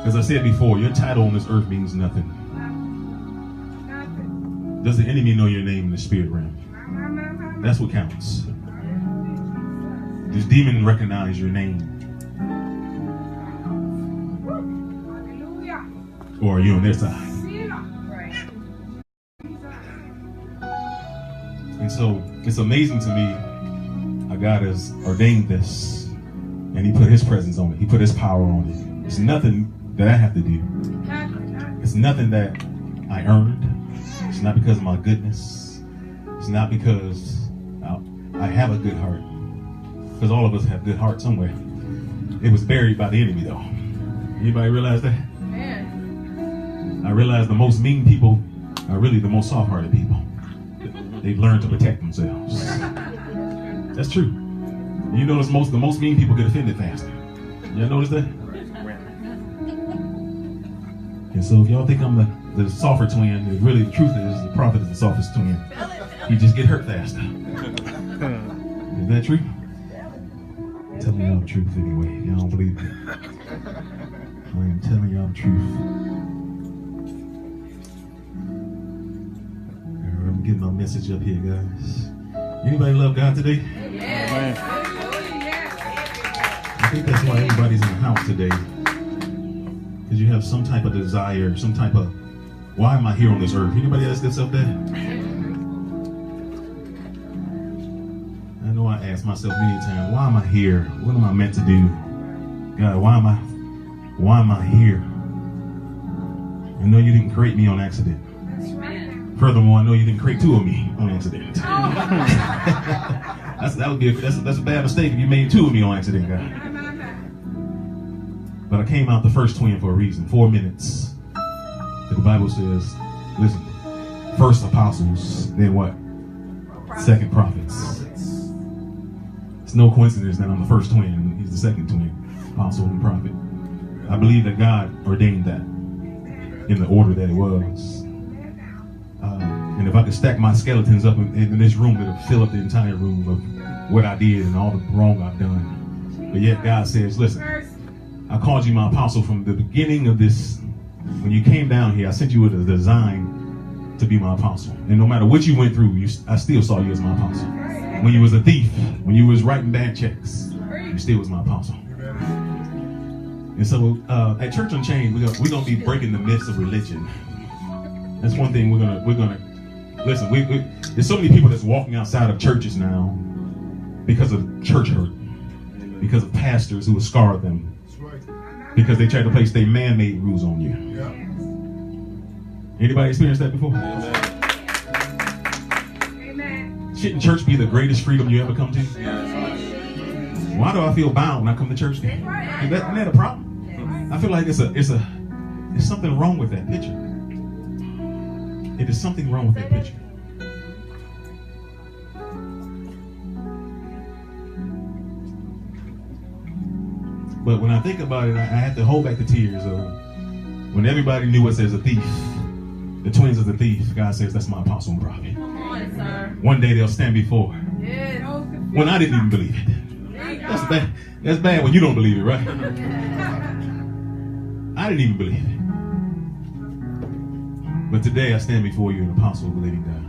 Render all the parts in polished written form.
As I said before, your title on this earth means nothing. Does the enemy know your name in the spirit realm? That's what counts. Does demon recognize your name? Or are you on their side? And so it's amazing to me how God has ordained this, and He put His presence on it. He put His power on it. It's nothing that I have to do. It's nothing that I earned. It's not because of my goodness. It's not because I have a good heart. Because all of us have good heart somewhere. It was buried by the enemy, though. Anybody realize that? I realize the most mean people are really the most soft-hearted people. They've learned to protect themselves. That's true. You notice the most mean people get offended faster. Y'all notice that? And so if y'all think I'm the softer twin, really the truth is the prophet is the softest twin. You just get hurt faster. Is that true? Tell me y'all the truth anyway. Y'all don't believe me. I am telling y'all the truth. I'm getting my message up here, guys. Anybody love God today? Yes. I think that's why everybody's in the house today. Because you have some type of desire, some type of, why am I here on this earth? Anybody ask themselves that? I know I ask myself many times, why am I here? What am I meant to do? God, why am I here? I know you didn't create me on accident. Furthermore, I know you didn't create two of me on accident. that's a bad mistake if you made two of me on accident, God. But I came out the first twin for a reason. 4 minutes. The Bible says, listen, first apostles, then what? Second prophets. It's no coincidence that I'm the first twin and he's the second twin, apostle and prophet. I believe that God ordained that in the order that it was. And if I could stack my skeletons up in this room, it'll fill up the entire room of what I did and all the wrong I've done. But yet God says, listen, I called you my apostle from the beginning of this. When you came down here, I sent you with a design to be my apostle. And no matter what you went through, I still saw you as my apostle. When you was a thief, when you was writing bad checks, you still was my apostle. And so at Church Unchained, we're gonna be breaking the myths of religion. That's one thing we're gonna listen. There's so many people that's walking outside of churches now because of church hurt, because of pastors who have scarred them, because they tried to place their man-made rules on you. Anybody experienced that before? Amen. Shouldn't church be the greatest freedom you ever come to? Why do I feel bound when I come to church? Isn't that a problem? I feel like there's something wrong with that picture. It is something wrong with that picture. But when I think about it, I have to hold back the tears. When everybody knew us as a thief, the twins of the thief, God says, that's my apostle and prophet. One day they'll stand before. When I didn't even believe it. That's bad. That's bad when you don't believe it, right? I didn't even believe it. But today I stand before you, an apostle of the living God.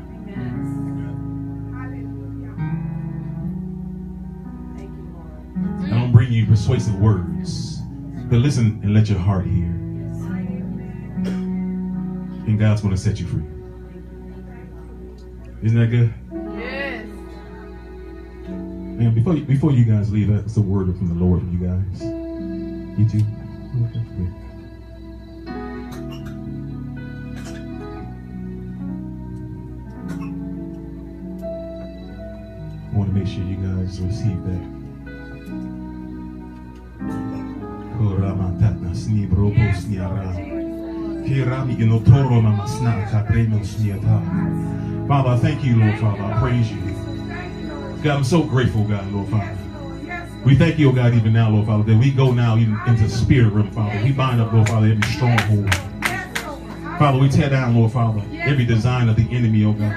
I don't bring you persuasive words, but listen and let your heart hear. And God's going to set you free. Isn't that good? Yes. Man, before you guys leave, that's a word from the Lord from you guys. You too? Okay. Yeah. I want to make sure you guys receive that. Father, I thank you, Lord Father. I praise you. God, I'm so grateful, God, Lord Father. We thank you, oh God, even now, Lord Father, that we go now even into the spirit realm, Father. We bind up, Lord Father, every stronghold. Father, we tear down, Lord Father, every design of the enemy, oh God.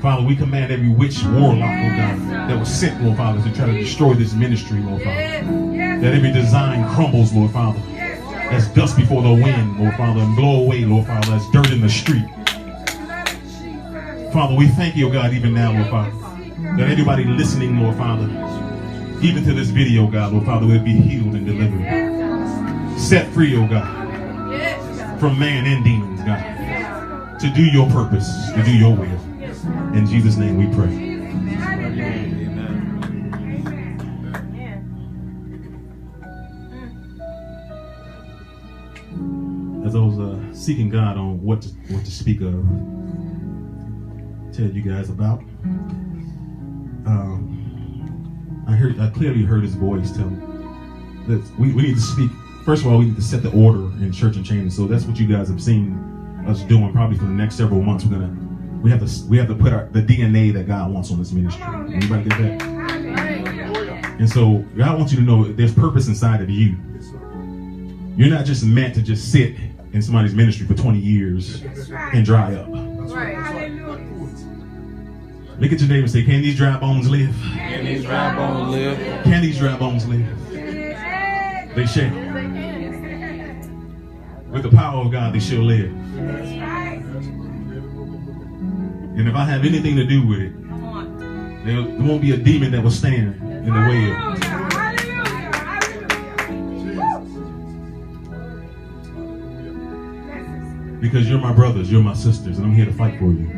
Father, we command every witch, warlock, oh God, that was sent, Lord Father, to try to destroy this ministry, Lord Father. That every design crumbles, Lord Father. as dust before the wind, Lord Father, and blow away, Lord Father, as dirt in the street. Father, we thank you, God, even now, Lord Father, that anybody listening, Lord Father, even to this video, God, Lord Father, will be healed and delivered. Set free, oh God, from man and demons, God, to do your purpose, to do your will. In Jesus' name we pray. As I was seeking God on what to speak of, tell you guys about, I clearly heard his voice tell me that we need to speak. First of all, we need to set the order in Church Unchained. So that's what you guys have seen us doing probably for the next several months. We have to put the DNA that God wants on this ministry. Anybody get that? And so God wants you to know there's purpose inside of you. You're not just meant to just sit in somebody's ministry for 20 years and dry up. Look at your neighbor and say, can these dry bones live? Can these dry bones live? Can these dry bones live? They shall. With the power of God, they shall live. And if I have anything to do with it, there won't be a demon that will stand in the way of it. Because you're my brothers, you're my sisters, and I'm here to fight for you.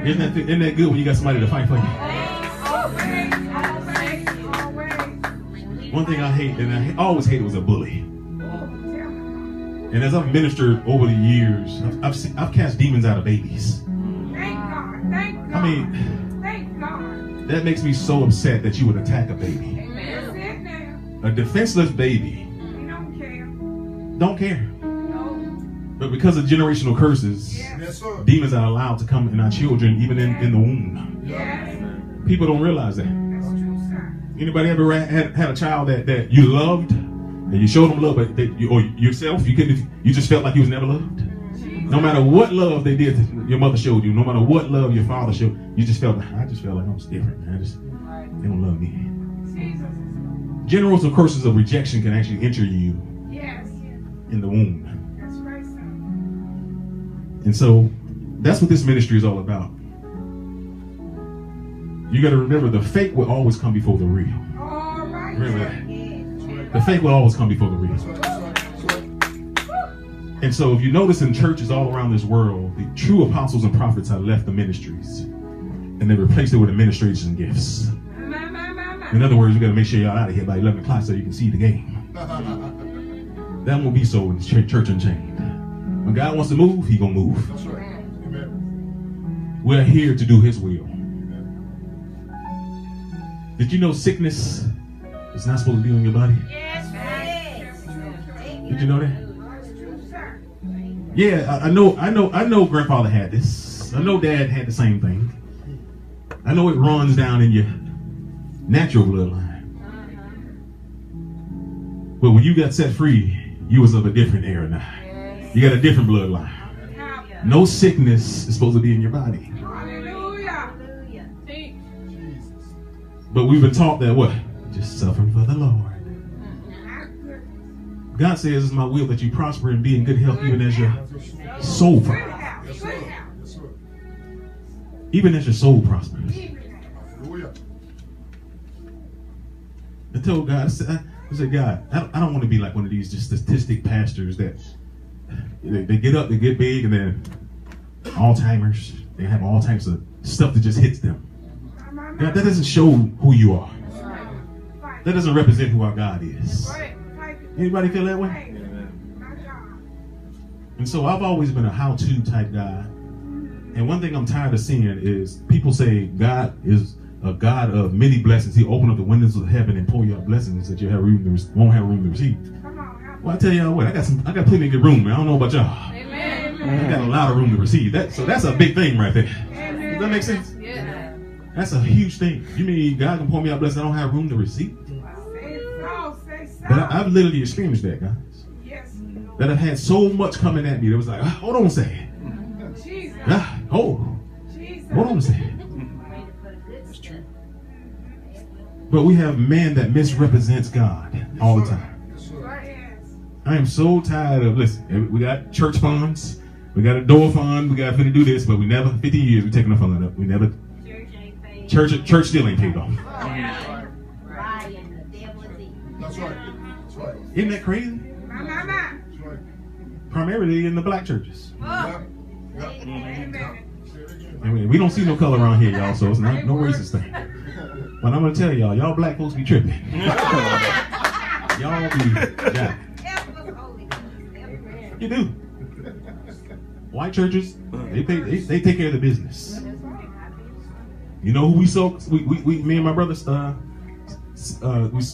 Isn't that good when you got somebody to fight for you? One thing I hate, and I always hated, was a bully. And as I've ministered over the years, I've cast demons out of babies. I mean, that makes me so upset that you would attack a baby. A defenseless baby. Don't care. But because of generational curses, demons are allowed to come in our children, even in the womb. People don't realize that. Anybody ever had a child that you loved, and you showed them love, but or yourself, you just felt like you was never loved? No matter what love they did, your mother showed you, no matter what love your father showed, I just felt like I was different. They don't love me. Generational curses of rejection can actually enter you in the womb. And so that's what this ministry is all about. You got to remember, the fake will always come before the real. Remember that. The fake will always come before the real. And so if you notice in churches all around this world, the true apostles and prophets have left the ministries and they replaced it with administration gifts. In other words, you got to make sure you're out of here by 11 o'clock so you can see the game. That won't be so in Church Unchained. When God wants to move, He gonna move. That's right. Amen. We're here to do His will. Did you know sickness is not supposed to be on your body? Yes. Did you know that? Yeah, I know grandfather had this. I know dad had the same thing. I know it runs down in your natural bloodline. But when you got set free, you was of a different era now. You got a different bloodline. No sickness is supposed to be in your body. Hallelujah. But we've been taught that what? Just suffering for the Lord. God says it's my will that you prosper and be in good health even as your soul prospers. Even as your soul prospers. I told God, I said, God, I don't want to be like one of these just statistic pastors that they get up, they get big, and then Alzheimer's. They have all types of stuff that just hits them. God, that doesn't show who you are. That doesn't represent who our God is. Anybody feel that way? And so I've always been a how-to type guy. And one thing I'm tired of seeing is people say God is a God of many blessings. He opened up the windows of heaven and pour you out blessings that you won't have room to receive. Well, I tell y'all what, I got plenty of good room, man. I don't know about y'all. I got a lot of room to receive. So that's a big thing right there. Does that make sense? Yeah. That's a huge thing. You mean God can pour me out blessings I don't have room to receive? But I've literally experienced that, guys. That I've had so much coming at me that was like, hold on a second. Hold on a second. That's true. But we have men that misrepresents God all the time. I am so tired of, listen, we got church funds, we got a door fund, we got to do this, but we never, 50 years, we taking the fund up. We never, church still ain't paid off. That's right. That's right. Isn't that crazy? Primarily in the black churches. Yeah. I mean, we don't see no color around here, y'all, so it's not no racist thing. But I'm gonna tell y'all black folks be tripping. Y'all be jacking. You do. White churches, they take care of the business. You know who we me and my brothers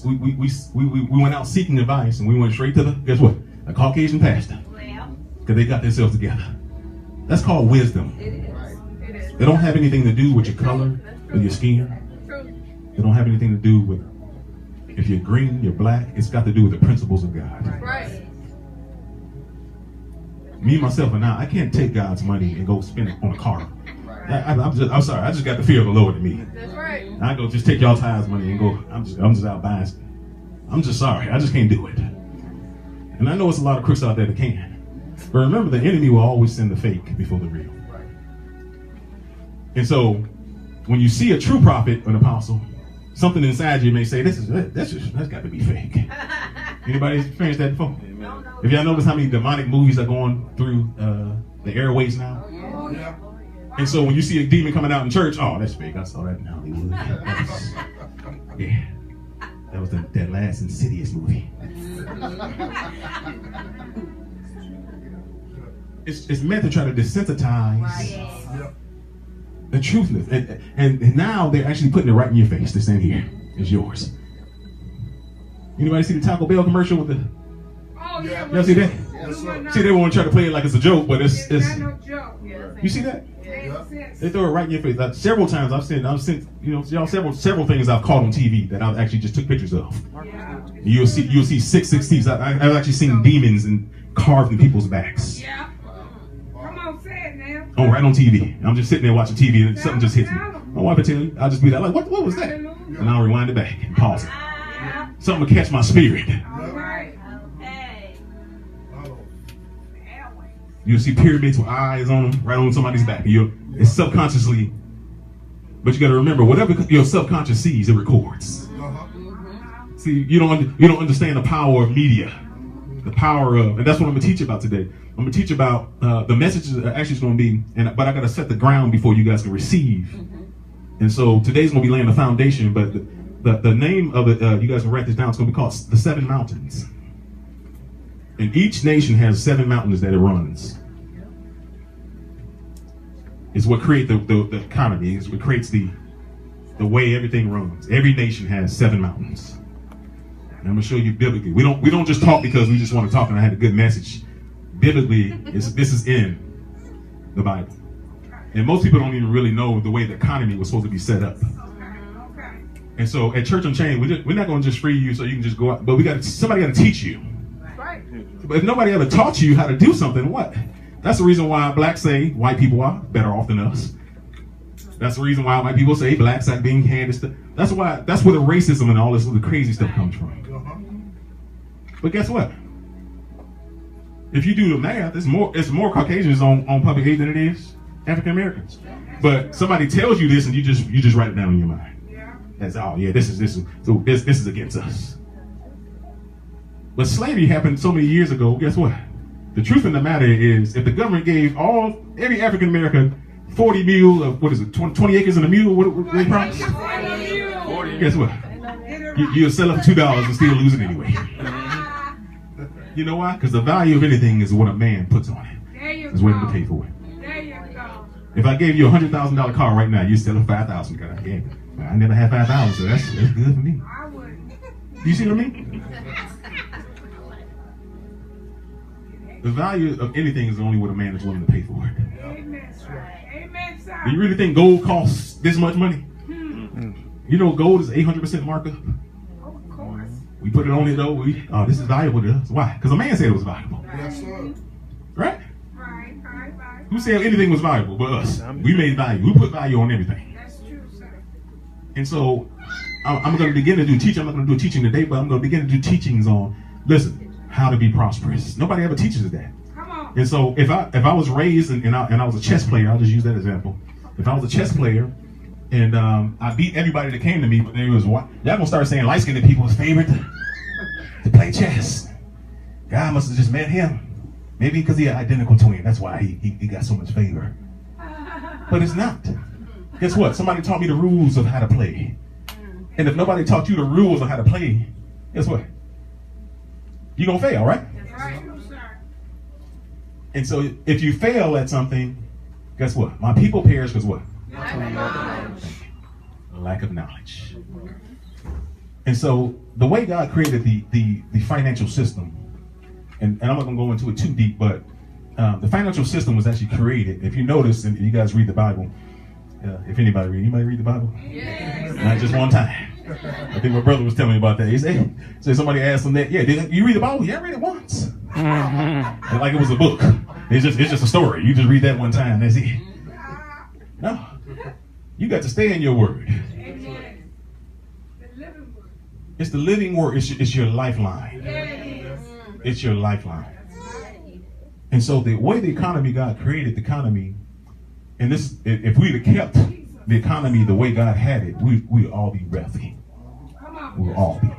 we went out seeking advice, and we went straight to guess what? A Caucasian pastor. Because they got themselves together. That's called wisdom. They don't have anything to do with your color or your skin. They don't have anything to do with if you're green, you're black. It's got to do with the principles of God. Right. Me, myself, and I can't take God's money and go spend it on a car. I'm sorry. I just got the fear of the Lord in me. That's right. I go just take y'all tithes money and go. I'm just out buying. I'm just sorry. I just can't do it. And I know it's a lot of crooks out there that can. But remember, the enemy will always send the fake before the real. And so, when you see a true prophet, an apostle, something inside you may say, that's got to be fake. Anybody experienced that before? Have y'all noticed how many demonic movies are going through the airways now? Yeah. And so when you see a demon coming out in church, oh, that's fake. I saw that in Hollywood. That was that last Insidious movie. It's meant to try to desensitize the truthness. And now they're actually putting it right in your face. This in here is yours. Anybody see the Taco Bell commercial with the... Oh, yeah. Y'all see that? Yes, sir. See, they want to try to play it like it's a joke, but it's not no joke. you see that? Yeah. They throw it right in your face. Like, several times I've seen, y'all several things I've caught on TV that I've actually just took pictures of. Yeah. You'll see 616s. I've actually seen demons and carved in people's backs. Yeah. Come on, say it now. Oh, right on TV. I'm just sitting there watching TV and something just hits me. My wife will tell you, I'll just be like, what was that? And I'll rewind it back and pause it. Something will catch my spirit. All right. You'll see pyramids with eyes on them, right on somebody's back. It's subconsciously, but you got to remember, whatever your subconscious sees, it records. See, you don't understand the power of media, the power of, and that's what I'm gonna teach about today. I'm gonna teach about the messages that actually is gonna be, but I gotta set the ground before you guys can receive. And so today's gonna be laying the foundation, but the name of it, you guys can write this down. It's gonna be called the 7 Mountains. And each nation has 7 mountains that it runs. It's what creates the economy. It's what creates the way everything runs. Every nation has 7 mountains. And I'm gonna show you biblically. We don't just talk because we just want to talk and I had a good message. Biblically, this is in the Bible. And most people don't even really know the way the economy was supposed to be set up. And so at Church Unchained, we're not going to just free you so you can just go out, but somebody got to teach you. But if nobody ever taught you how to do something, what? That's the reason why blacks say white people are better off than us. That's the reason why white people say blacks are being handed stuff. That's where the racism and all this other crazy stuff comes from. But guess what? If you do the math, it's more Caucasians on public aid than it is African Americans. But somebody tells you this and you just write it down in your mind. That's this is against us. But slavery happened so many years ago. Guess what? The truth of the matter is, if the government gave every African American 40 mule of 20 acres and a mule, what they promised? Guess what? You'll sell it for $2 and still lose it anyway. You know why? Because the value of anything is what a man puts on it. Is willing to pay for it. There you go. If I gave you a $100,000 car right now, you sell it $5,000. Yeah, I never had $5,000, so that's good for me. I wouldn't. You see what I mean? The value of anything is only what a man is willing to pay for it. Amen, sir. Amen, sir. Do you really think gold costs this much money? You know gold is 800% markup. Of course. We put it on it though. This is valuable to us. Why? Because a man said it was valuable. Yes, sir. Right? Right. Who said anything was valuable but us? We made value. We put value on everything. That's true, sir. And so I'm going to begin to do teaching. I'm not going to do a teaching today, but I'm going to begin to do teachings on, listen, how to be prosperous. Nobody ever teaches us that. Come on. And so if I was raised and I was a chess player, I'll just use that example. If I was a chess player and I beat everybody that came to me, but they was y'all gonna start saying light-skinned people's favorite to play chess. God must have just met him. Maybe because he an identical twin. That's why he got so much favor. But it's not. Guess what? Somebody taught me the rules of how to play. And if nobody taught you the rules of how to play, guess what? You're going to fail, right? That's right, sir. And so if you fail at something, guess what? My people perish because what? Lack of knowledge. And so the way God created the financial system, and I'm not going to go into it too deep, but the financial system was actually created. If you notice, and you guys read the Bible, if anybody read the Bible? Yes. Not just one time. I think my brother was telling me about that. He said somebody asked him that. Yeah, did you read the Bible? Yeah, I read it once. Like it was a book. It's just a story. You just read that one time. That's it. No, you got to stay in your word. Amen. The living word. It's the living word. It's your lifeline. Yes. It's your lifeline. And so the way the economy God created the economy, and this, if we'd have kept the economy the way God had it, we'd all be wealthy. Come on. We'll all be.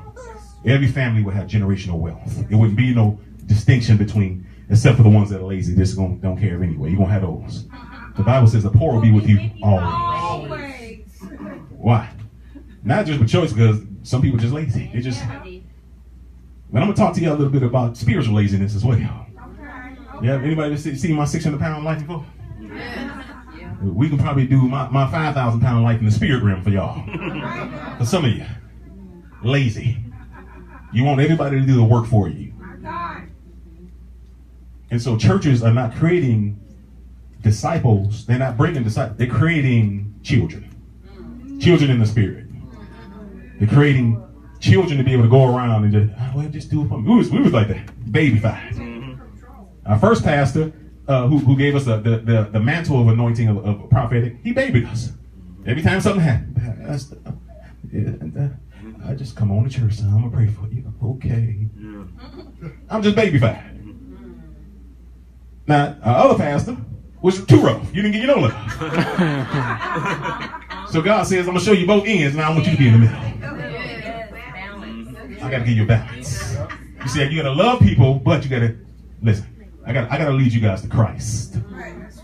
Every family would have generational wealth. It wouldn't be no distinction between, except for the ones that are lazy. This don't care anyway. You're gonna have those. The Bible says the poor will be with you always. Always. Why? Not just by choice, because some people are just lazy. They just. But I'm gonna talk to you a little bit about spiritual laziness as well. Okay. Yeah, anybody see my 600-pound life before? We can probably do my 5,000-pound life in the spirit realm for y'all. For some of you, lazy. You want everybody to do the work for you. My God. And so churches are not creating disciples. They're not bringing disciples. They're creating children. Children in the spirit. They're creating children to be able to go around and just do it for me. We was like that, babyfied. Our first pastor, who gave us the mantle of anointing of prophetic, he babied us. Every time something happened, I just come on to church, son. I'm gonna pray for you. Okay. I'm just babyfied. Now, our other pastor was too rough. You didn't get your no love. So God says, I'm gonna show you both ends, and I want you to be in the middle. I gotta give you a balance. You see, you gotta love people, but you gotta listen. I gotta lead you guys to Christ.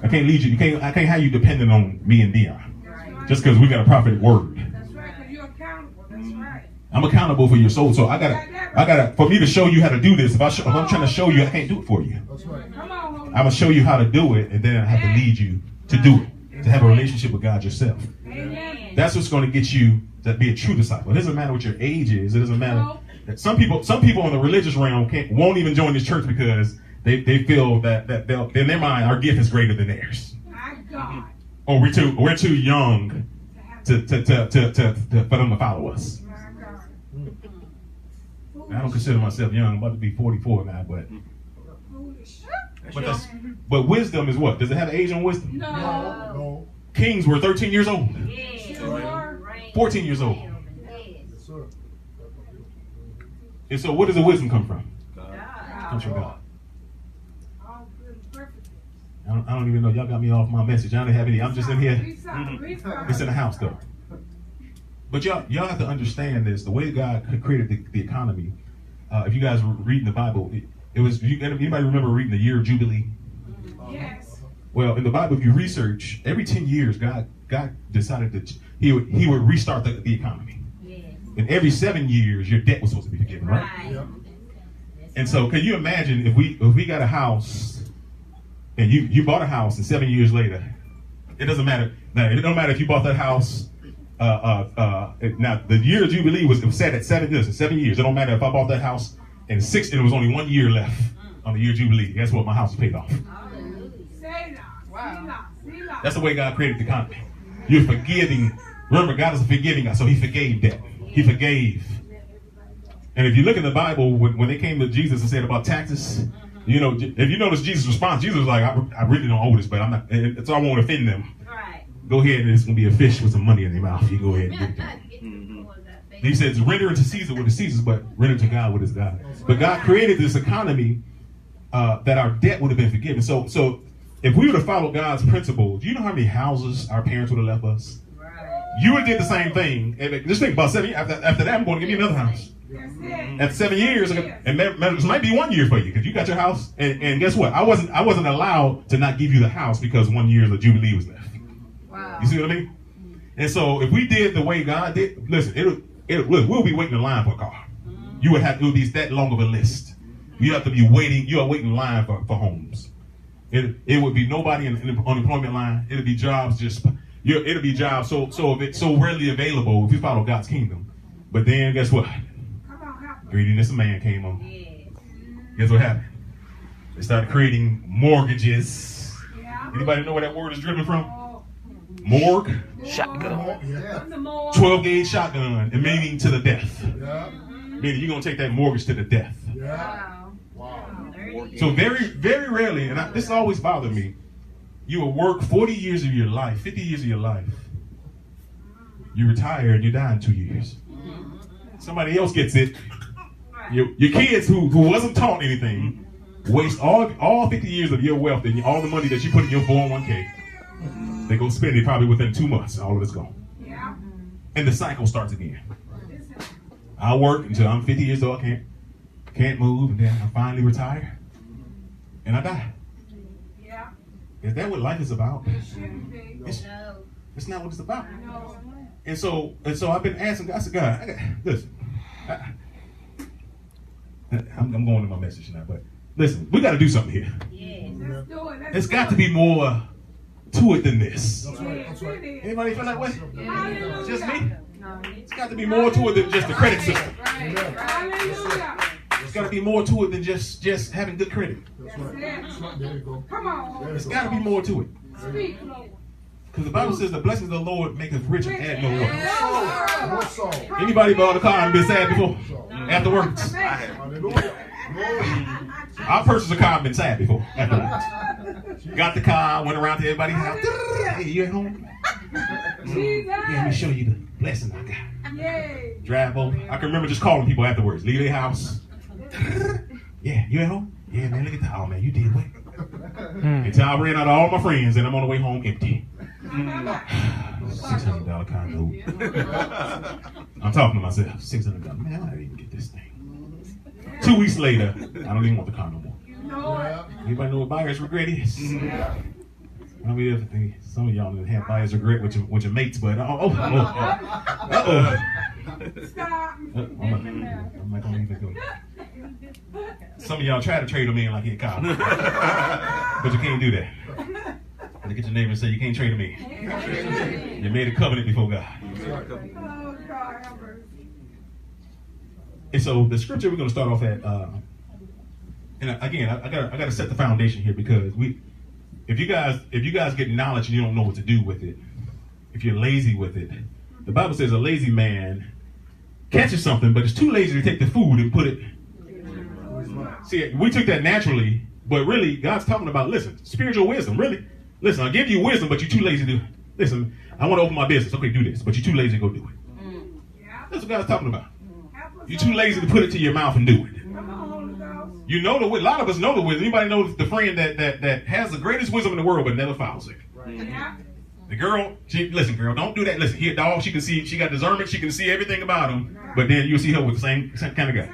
I can't lead you. I can't have you dependent on me and Dion, just because we got a prophetic word. That's right, because you're accountable. That's right. I'm accountable for your soul, so I gotta. For me to show you how to do this, if I'm trying to show you, I can't do it for you. That's right. Come on. I'm gonna show you how to do it, and then I have to lead you to do it, to have a relationship with God yourself. Amen. That's what's going to get you to be a true disciple. It doesn't matter what your age is. It doesn't matter that some people in the religious realm won't even join this church because they feel that in their mind our gift is greater than theirs. My God. Or we're too young for them to follow us. My God. I don't consider myself young. I'm about to be 44 now, but Foolish. but wisdom is what? Does it have an age on wisdom? No. No. Kings were 13 years old, Sure. 14 years old. Yes, sir. And so, where does the wisdom come from? God. Comes from God. All good and perfect. I don't even know. Y'all got me off my message. I don't have any. I'm just in here. Read some. It's in the house though. But y'all have to understand this. The way God created the economy. If you guys were reading the Bible, it was. Anybody remember reading the year of Jubilee? Yes. Well, in the Bible, if you research, every 10 years, God decided that He would restart the economy. And every 7 years, your debt was supposed to be forgiven, right? Yeah. And so, can you imagine if we got a house, and you bought a house, and 7 years later, it doesn't matter. Now, it don't matter if you bought that house. Now, the year of Jubilee was set at 7 years. 7 years. It don't matter if I bought that house and there was only 1 year left on the year of Jubilee. Guess what? My house was paid off. Say that. Wow. That's the way God created the economy. You're forgiving. Remember, God is a forgiving God, so He forgave debt. He forgave. And if you look in the Bible, when they came to Jesus and said about taxes, if you notice Jesus' response, Jesus was like, I really don't owe this, but I'm not, so I won't offend them. Right. Go ahead, and it's going to be a fish with some money in their mouth. You go ahead and get it. He says, render to Caesar what is Caesar's, but render to God what is God. But God created this economy that our debt would have been forgiven. So if we would have followed God's principles, you know how many houses our parents would have left us? You would have did the same thing. And just think about 7 years. After that, I'm going to give me another house. After 7 years, and it might be 1 year for you because you got your house. And guess what? I wasn't allowed to not give you the house because 1 year of the Jubilee was left. Wow. You see what I mean? And so if we did the way God did, listen, we'll be waiting in line for a car. It would be that long of a list. You have to be waiting. You are waiting in line for homes. It would be nobody in the unemployment line. It'll be jobs it'll be jobs so readily available if you follow God's kingdom. But then guess what? Greediness of man came on. Guess what happened? They started creating mortgages. Anybody know where that word is driven from? Morgue. Shotgun. 12-gauge shotgun, and meaning to the death. Meaning you're going to take that mortgage to the death. So very, very rarely, and this always bothered me, you will work 40 years of your life, 50 years of your life. You retire and you die in 2 years. Somebody else gets it. Your kids who wasn't taught anything waste all 50 years of your wealth and all the money that you put in your 401k. They go spend it probably within 2 months. All of it's gone. And the cycle starts again. I work until I'm 50 years old. I can't move, and then I finally retire, and I die. Is that what life is about? It's not what it's about. And so I've been asking God. I said, God, listen. I'm going to my message now, but listen, we got to do something here. There's got to be more to it than this. Anybody feel that way? Just me? It's got to be more to it than just the credit system. There's got to be more to it than just having good credit. Come on. There's got to be more to it. Because the Bible says the blessings of the Lord make us rich and add no one. Anybody bought a car and been sad before? Afterwards? I have. I purchased a car and been sad before. Afterwards. Got the car, went around to everybody's house. Hey, you at home? Let me show you the blessing I got. Drive over. I can remember just calling people afterwards. Leave their house. Yeah, you at home? Yeah, man, look at that. Oh, man, you did what? Until I ran out of all my friends and I'm on the way home empty. $600 condo. I'm talking to myself. $600. Man, I didn't even get this thing. 2 weeks later, I don't even want the car no more. Anybody know what buyer's regret is? I mean, some of y'all have buyer's regret with your mates, but I'm not gonna even go. Some of y'all try to trade them in like he a car, but you can't do that. Look at your neighbor and say, you can't trade them in. You made a covenant before God. And so the scripture we're going to start off at, and again, I got to set the foundation here because if you guys get knowledge and you don't know what to do with it, if you're lazy with it, the Bible says a lazy man catches something, but is too lazy to take the food and put it. See, we took that naturally, but really, God's talking about, listen, spiritual wisdom, really. Listen, I'll give you wisdom, but you're too lazy to do it. Listen, I want to open my business. Okay, do this, but you're too lazy to go do it. That's what God's talking about. You're too lazy to put it to your mouth and do it. You know a lot of us know the wisdom. Anybody know the friend that has the greatest wisdom in the world but never follows it? The girl, listen, girl, don't do that. Listen, here, dog, she can see, she got discernment, she can see everything about him, but then you'll see her with the same kind of guy.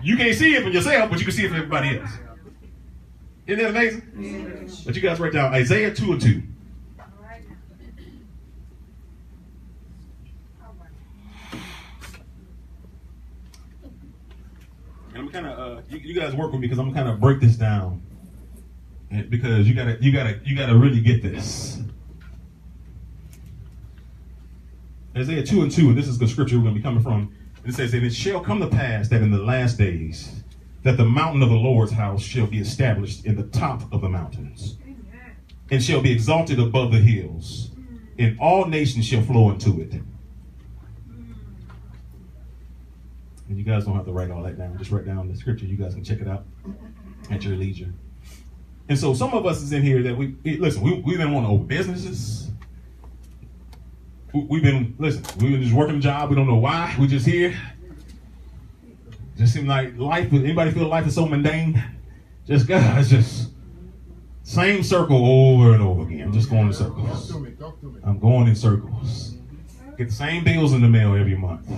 You can't see it for yourself, but you can see it for everybody else. Isn't that amazing? But you guys write down Isaiah 2:2. And I'm kind of you guys work with me because I'm kind of break this down, because you gotta really get this. Isaiah 2:2, and this is the scripture we're going to be coming from. It says, and it shall come to pass that in the last days, that the mountain of the Lord's house shall be established in the top of the mountains, and shall be exalted above the hills, and all nations shall flow into it. And you guys don't have to write all that down. Just write down the scripture. You guys can check it out at your leisure. And so some of us is in here that we didn't want to open businesses. we've been just working a job. We don't know why. We just here. Just seem like life. Anybody feel life is so mundane? Just God, it's just same circle over and over again. I'm just going in circles. Talk to me. I'm going in circles. Get the same bills in the mail every month.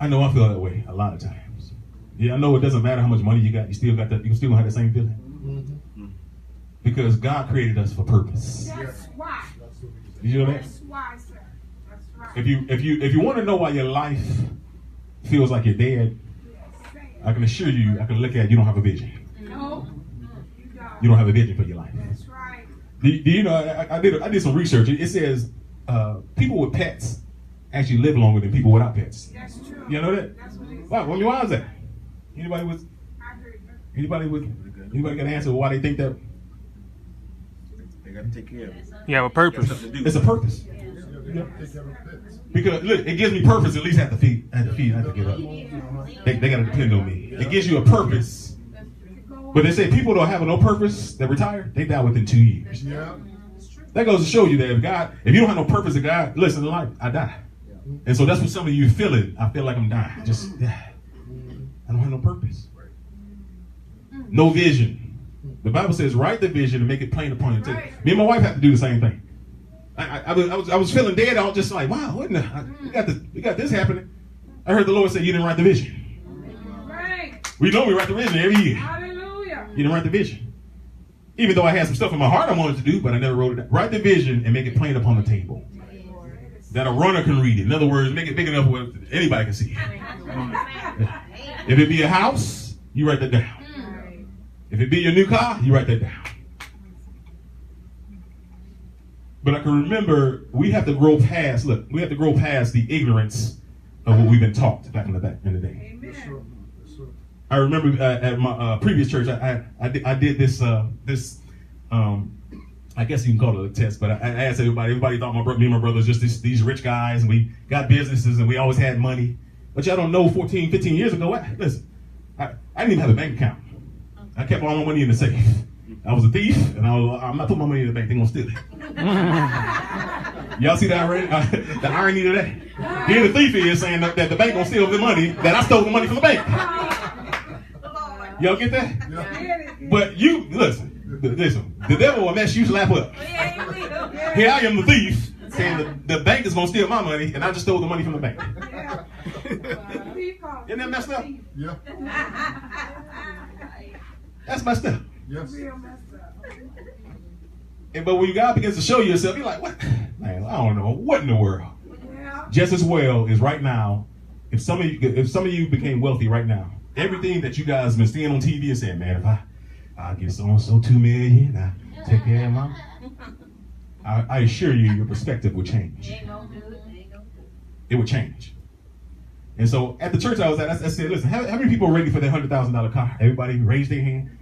I know I feel that way a lot of times. Yeah, I know it doesn't matter how much money you got. You still got that. You still gonna have the same feeling. Because God created us for purpose. That's why. Did you know that? That's why, sir. That's right. If you want to know why your life feels like you're dead, I can assure you, I can look at you don't have a vision. No, You don't have a vision for your life. That's right. Do you know? I did some research. It says people with pets actually live longer than people without pets. That's true. You know that? That's what it is. Why is that? Anybody got an answer why they think that? They got to take care of it. You have a purpose. It's a purpose. Take care of pets. Because look, it gives me purpose. At least I have to feed. I have to get up. They got to depend on me. It gives you a purpose. But they say people don't have no purpose that retire. They die within 2 years. Yeah. That goes to show you that if you don't have no purpose in God, listen to life, I die. And so that's what some of you feeling. I feel like I'm dying. I don't have no purpose. No vision. The Bible says, write the vision and make it plain upon your table. Me and my wife have to do the same thing. I was feeling dead. I was just like, wow, what in the, we got this happening. I heard the Lord say, you didn't write the vision. Right. We know we write the vision every year. Hallelujah. You didn't write the vision. Even though I had some stuff in my heart I wanted to do, but I never wrote it down. Write the vision and make it plain upon the table. That a runner can read it. In other words, make it big enough where anybody can see it. If it be a house, you write that down. If it be your new car, you write that down. But I can remember we have to grow past the ignorance of what we've been taught back in the day. Amen. I remember at my previous church, I did this I guess you can call it a test, but I asked everybody thought me and my brothers just these rich guys, and we got businesses and we always had money. But y'all don't know 14, 15 years ago, listen, I didn't even have a bank account. I kept all my money in the safe. I was a thief, and I'm not putting my money in the bank. They're going to steal it. Y'all see the irony of that? Here the thief is saying that the bank going to steal the money, that I stole the money from the bank. Y'all get that? Yeah. But you, listen, the devil will mess you slap up. Here I am the thief, saying the bank is going to steal my money, and I just stole the money from the bank. Isn't that messed up? Yeah. That's messed up. Yes. But when God begins to show you yourself, you're like, what? Man, I don't know. What in the world? Just as well as right now, if some of you became wealthy right now, everything that you guys have been seeing on TV and saying, man, if I'll give so-and-so $2 million, I'll take care of mom. I assure you, your perspective will change. It would change. And so at the church I was at, I said, listen, how many people are ready for that $100,000 car? Everybody raised their hand.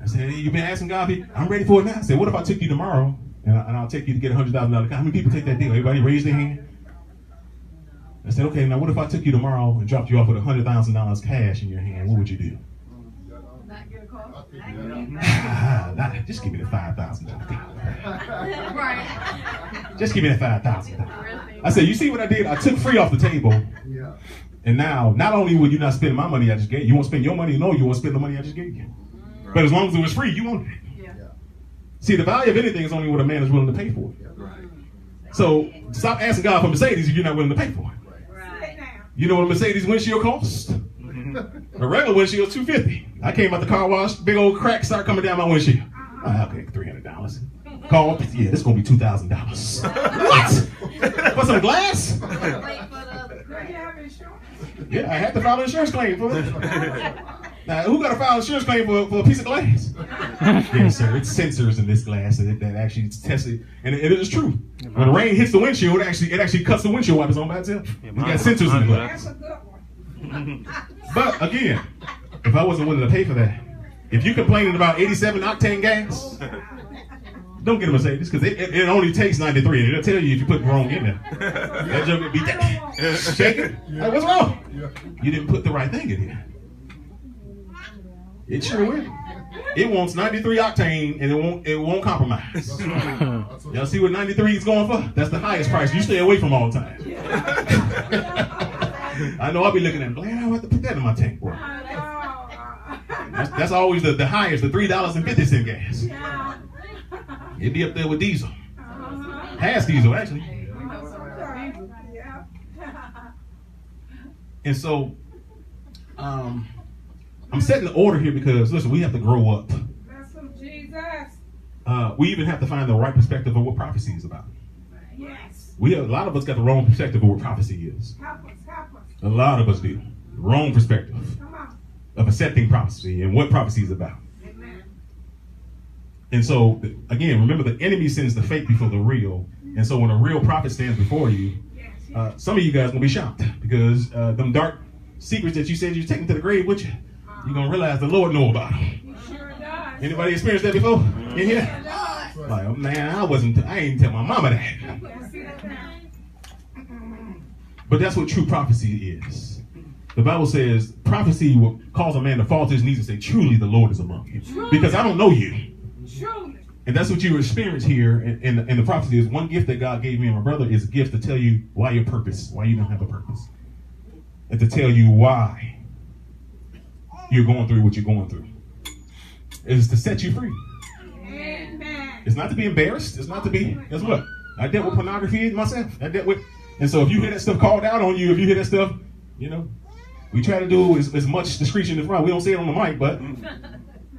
I said, hey, you've been asking God, I'm ready for it now. I said, what if I took you tomorrow and I'll take you to get a $100,000 car? How many people take that deal? Everybody raised their hand. I said, okay, now what if I took you tomorrow and dropped you off with $100,000 cash in your hand? What would you do? Just give me the $5,000 car. Right. Just give me that $5,000. I said, you see what I did? I took free off the table. Yeah. And now, not only will you not spend my money I just gave you, won't spend your money, no, you won't spend the money I just gave you. But as long as it was free, you wanted it. Yeah. See, the value of anything is only what a man is willing to pay for it. So stop asking God for Mercedes if you're not willing to pay for it. Sit down. You know what a Mercedes windshield costs? A regular windshield is $250. I came out the car wash, big old crack start coming down my windshield. Okay, $300. Call, yeah, this is gonna be $2,000. What? For some glass? Do you have insurance? Yeah, I had to file an insurance claim for it. Now, who got to file an insurance claim for a piece of glass? Yes, sir. It's sensors in this glass that actually test it, and it is true. When the rain hits the windshield, it actually cuts the windshield wipers on by itself. We got sensors in the glass. That's a good one. But again, if I wasn't willing to pay for that, if you're complaining about 87 octane gas, don't get a Mercedes because it only takes 93, and it'll tell you if you put the wrong in there. That joke would be shaking. Like, what's wrong? Yeah. You didn't put the right thing in here. It sure will. It wants 93 octane and it won't compromise. That's right. That's what Y'all see what 93 is going for? That's the highest price. You stay away from all the time. I know I'll be looking at it, man, I don't have to put that in my tank, boy. That's always the highest, the $3.50 gas. It'd be up there with diesel. Has diesel, actually. And so, I'm setting the order here because, listen, we have to grow up. Bless him, Jesus. We even have to find the right perspective of what prophecy is about. Yes. A lot of us got the wrong perspective of what prophecy is. Help us, help us. A lot of us do. Wrong perspective Come on. of accepting prophecy and what prophecy is about. Amen. And so, again, remember the enemy sends the fake before the real. And so when a real prophet stands before you, Yes. some of you guys going to be shocked because them dark secrets that you said you're taking to the grave with you, you're going to realize the Lord know about them. He sure does. Anybody experienced that before? In here? He does. Like, oh, man, I ain't tell my mama that. Yes, he does. But that's what true prophecy is. The Bible says prophecy will cause a man to fall to his knees and say, truly the Lord is among you. Because I don't know you. Truly. And that's what you experience here in the prophecy is one gift that God gave me and my brother is a gift to tell you why your purpose, why you don't have a purpose. And to tell you why you're going through what you're going through. It's to set you free. Amen. It's not to be embarrassed. It's not to be, guess what? I dealt with pornography myself. And so if you hear that stuff called out on you, if you hear that stuff, you know, we try to do as much discretion in front. We don't say it on the mic, but,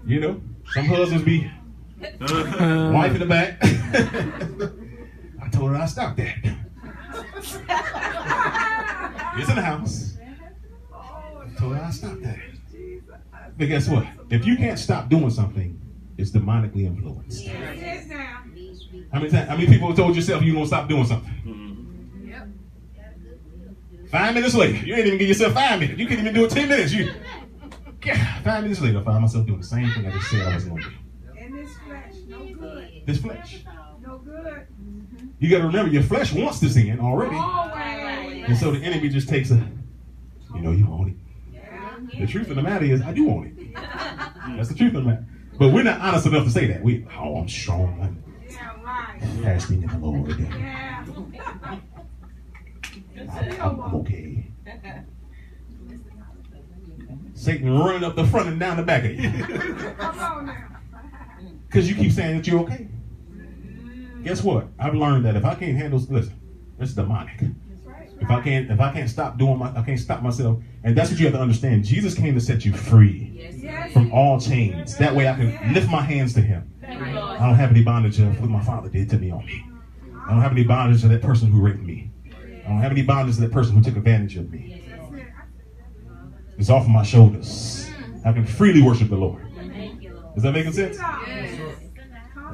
you know, some husbands be wife in the back. I told her I stopped that. It's in the house. I told her I stopped that. But guess what? If you can't stop doing something, it's demonically influenced. Yes, now. How many people have told yourself you're going to stop doing something? 5 minutes later, you ain't even give yourself 5 minutes. You can't even do it 10 minutes. 5 minutes later, I find myself doing the same thing I just said I was going to do. And this flesh, no good. This flesh. No good. You got to remember, your flesh wants to sin already. Always. And so the enemy just takes you want it. The truth of the matter is, I do want it. That's the truth of the matter. But we're not honest enough to say that. I'm strong. Yeah, right. Pass me in the Lord. Yeah. I'm okay. Satan running up the front and down the back of you. Come on now. Because you keep saying that you're okay. Guess what? I've learned that if I can't handle, listen, it's demonic. If I can't stop I can't stop myself. And that's what you have to understand. Jesus came to set you free Yes. from all chains. That way I can lift my hands to him. I don't have any bondage of what my father did to me on me. I don't have any bondage to that person who raped me. I don't have any bondage to that person who took advantage of me. It's off of my shoulders. I can freely worship the Lord. Is that making sense? I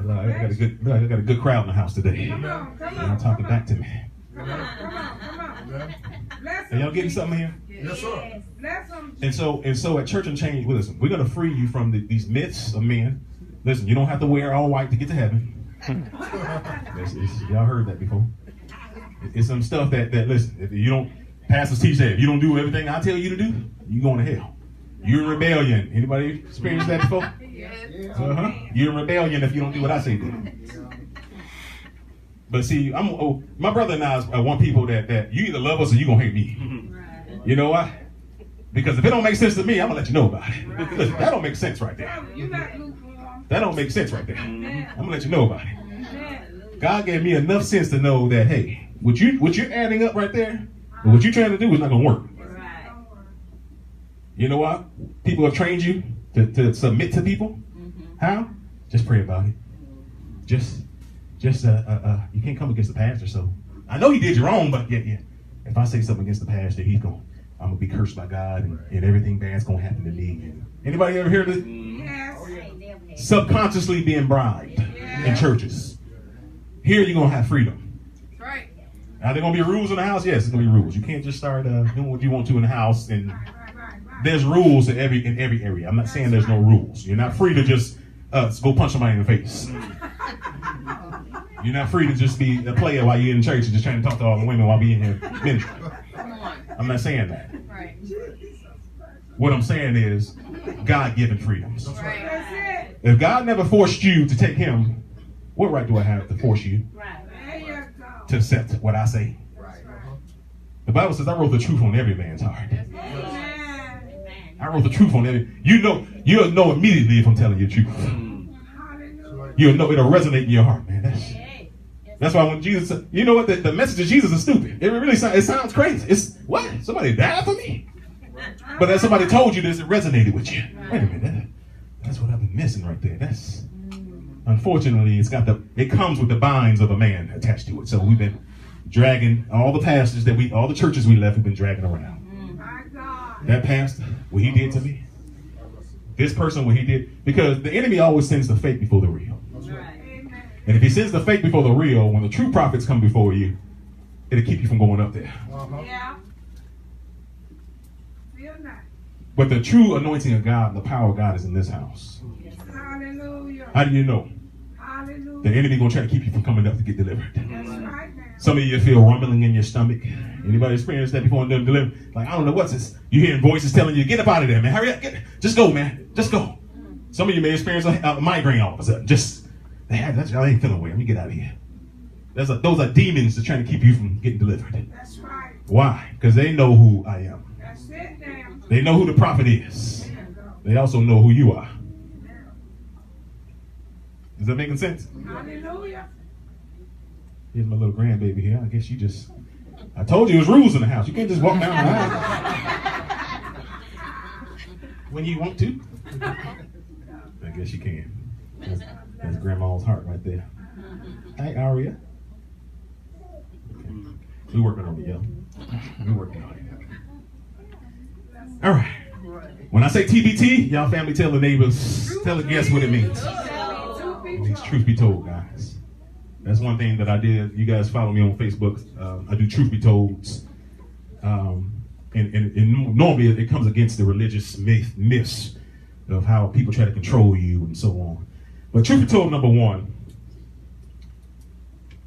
got a good crowd in the house today. Come on, come They're on. talking back to me. Come on. Bless Are y'all him. getting something here? Yes, sir. Bless him. And so at Church and Change, listen, we're going to free you from these myths of men. Listen, you don't have to wear all white to get to heaven. Y'all heard that before. It's some stuff that listen, if you don't, pastors teach that if you don't do everything I tell you to do, you're going to hell. You're in rebellion. Anybody experienced that before? Uh-huh. You're in rebellion if you don't do what I say do. But see, my brother and I are one people that you either love us or you're going to hate me. You know why? Because if it don't make sense to me, I'm going to let you know about it. Listen, that don't make sense right there. You're not lukewarm. That don't make sense right there. I'm going to let you know about it. Amen. God gave me enough sense to know that, hey, what you're adding up right there, and what you're trying to do is not going to work. You know what? People have trained you to submit to people. How? Just pray about it. Just you can't come against the pastor. So I know he did you wrong, but yeah. If I say something against the pastor, I'm gonna be cursed by God, and everything bad's gonna happen to me. And anybody ever hear this? Yes. Subconsciously being bribed in churches. Here you're gonna have freedom. Right. Are there gonna be rules in the house? Yes, there's gonna be rules. You can't just start doing what you want to in the house. And there's rules in every area. I'm not saying there's no rules. You're not free to just go punch somebody in the face. You're not free to just be a player while you're in church and just trying to talk to all the women while being in ministry. I'm not saying that. Right. What I'm saying is God-given freedoms. That's it. If God never forced you to take him, what right do I have to force you There you go. to accept what I say? Right. The Bible says I wrote the truth on every man's heart. Amen. I wrote the truth on every. You'll know immediately if I'm telling you the truth. Hallelujah. You'll know it'll resonate in your heart, man. That's why when Jesus said, you know what, the message of Jesus is stupid. It really sounds crazy. It's what? Somebody died for me? But as somebody told you this, it resonated with you. Wait a minute. That's what I've been missing right there. That's unfortunately it comes with the binds of a man attached to it. So we've been dragging all the pastors all the churches we left, we've been dragging around. My God. That pastor, what he did to me. This person, what he did. Because the enemy always sends the fake before the real. Amen. And if he sends the fake before the real, when the true prophets come before you, it'll keep you from going up there. Yeah. Feel nice. But the true anointing of God, the power of God is in this house. Hallelujah. How do you know? Hallelujah. The enemy gonna try to keep you from coming up to get delivered. That's right, man. Some of you feel rumbling in your stomach. Anybody experienced that before and them delivered? Like, I don't know what's this. You hearing voices telling you, get up out of there, man. Hurry up. Just go, man. Just go. Some of you may experience a migraine all of a sudden. I ain't feeling well. Let me get out of here. Those are demons that are trying to keep you from getting delivered. That's right. Why? Because they know who I am. That's it now. They know who the prophet is. They also know who you are. Is that making sense? Hallelujah. Here's my little grandbaby here. I guess I told you there's rules in the house. You can't just walk down the aisle when you want to. I guess you can. That's grandma's heart right there. Hi, Aria. Okay. We're working on it, yo. We're working on it. All right. When I say TBT, y'all family tell the neighbors, tell the guests what it means. It means truth be told, guys. That's one thing that I did. You guys follow me on Facebook. I do truth be tolds. And normally it comes against the religious myths of how people try to control you and so on. But truth be told, number one.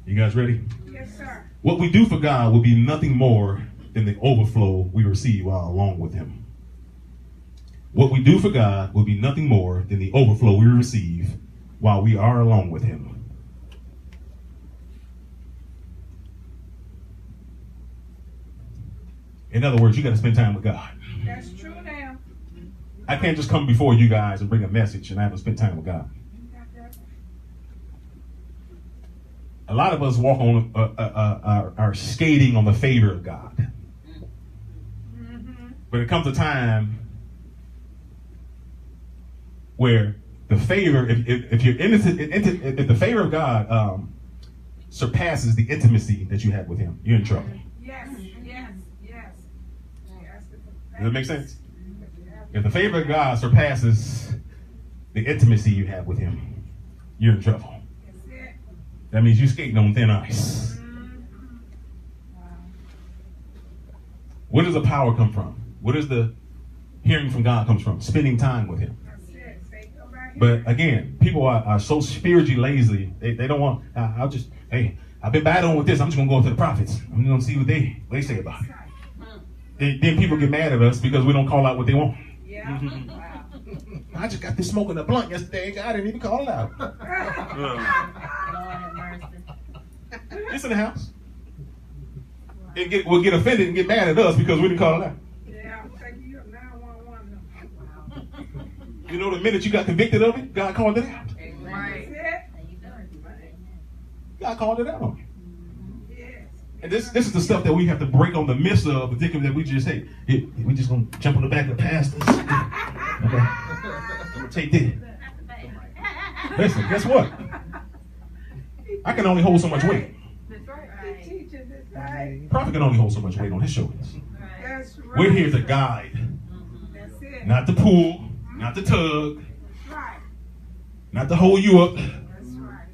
You guys ready? Yes, sir. What we do for God will be nothing more than the overflow we receive while along with him. What we do for God will be nothing more than the overflow we receive while we are along with him. In other words, you got to spend time with God. That's true now. I can't just come before you guys and bring a message and I haven't spent time with God. A lot of us walk on are skating on the favor of God. Mm-hmm. But it comes a time where the favor, if you're innocent, if the favor of God surpasses the intimacy that you have with him, you're in trouble. Yes, yes, yes. Does that make sense? If the favor of God surpasses the intimacy you have with him, you're in trouble. That's it. That means you're skating on thin ice. Where does the power come from? Where does the hearing from God comes from? Spending time with him. That's it. Say, go right But here. again, people are so spiritually lazy. They don't want, I've been battling with this. I'm just going to go to the prophets. I'm going to see what they say about it. Then people get mad at us because we don't call out what they want. Yeah. I just got this smoking a blunt yesterday. I didn't even call it out. It's in the house. We'll get offended and get mad at us because we didn't call it out. Yeah, take you up 911. You know, the minute you got convicted of it, God called it out. Right. God called it out on you. Yes. And this is the stuff that we have to break on the myths of, thinking that we just, hey, we just gonna jump on the back of the pastors. Okay. I'm gonna take this. Listen, guess what? I can only hold so much weight. That's right. He teaches this right. Prophet can only hold so much weight on his shoulders. That's right. We're here to guide, That's it. not to pull, not to tug, That's right. not to hold you up. That's right.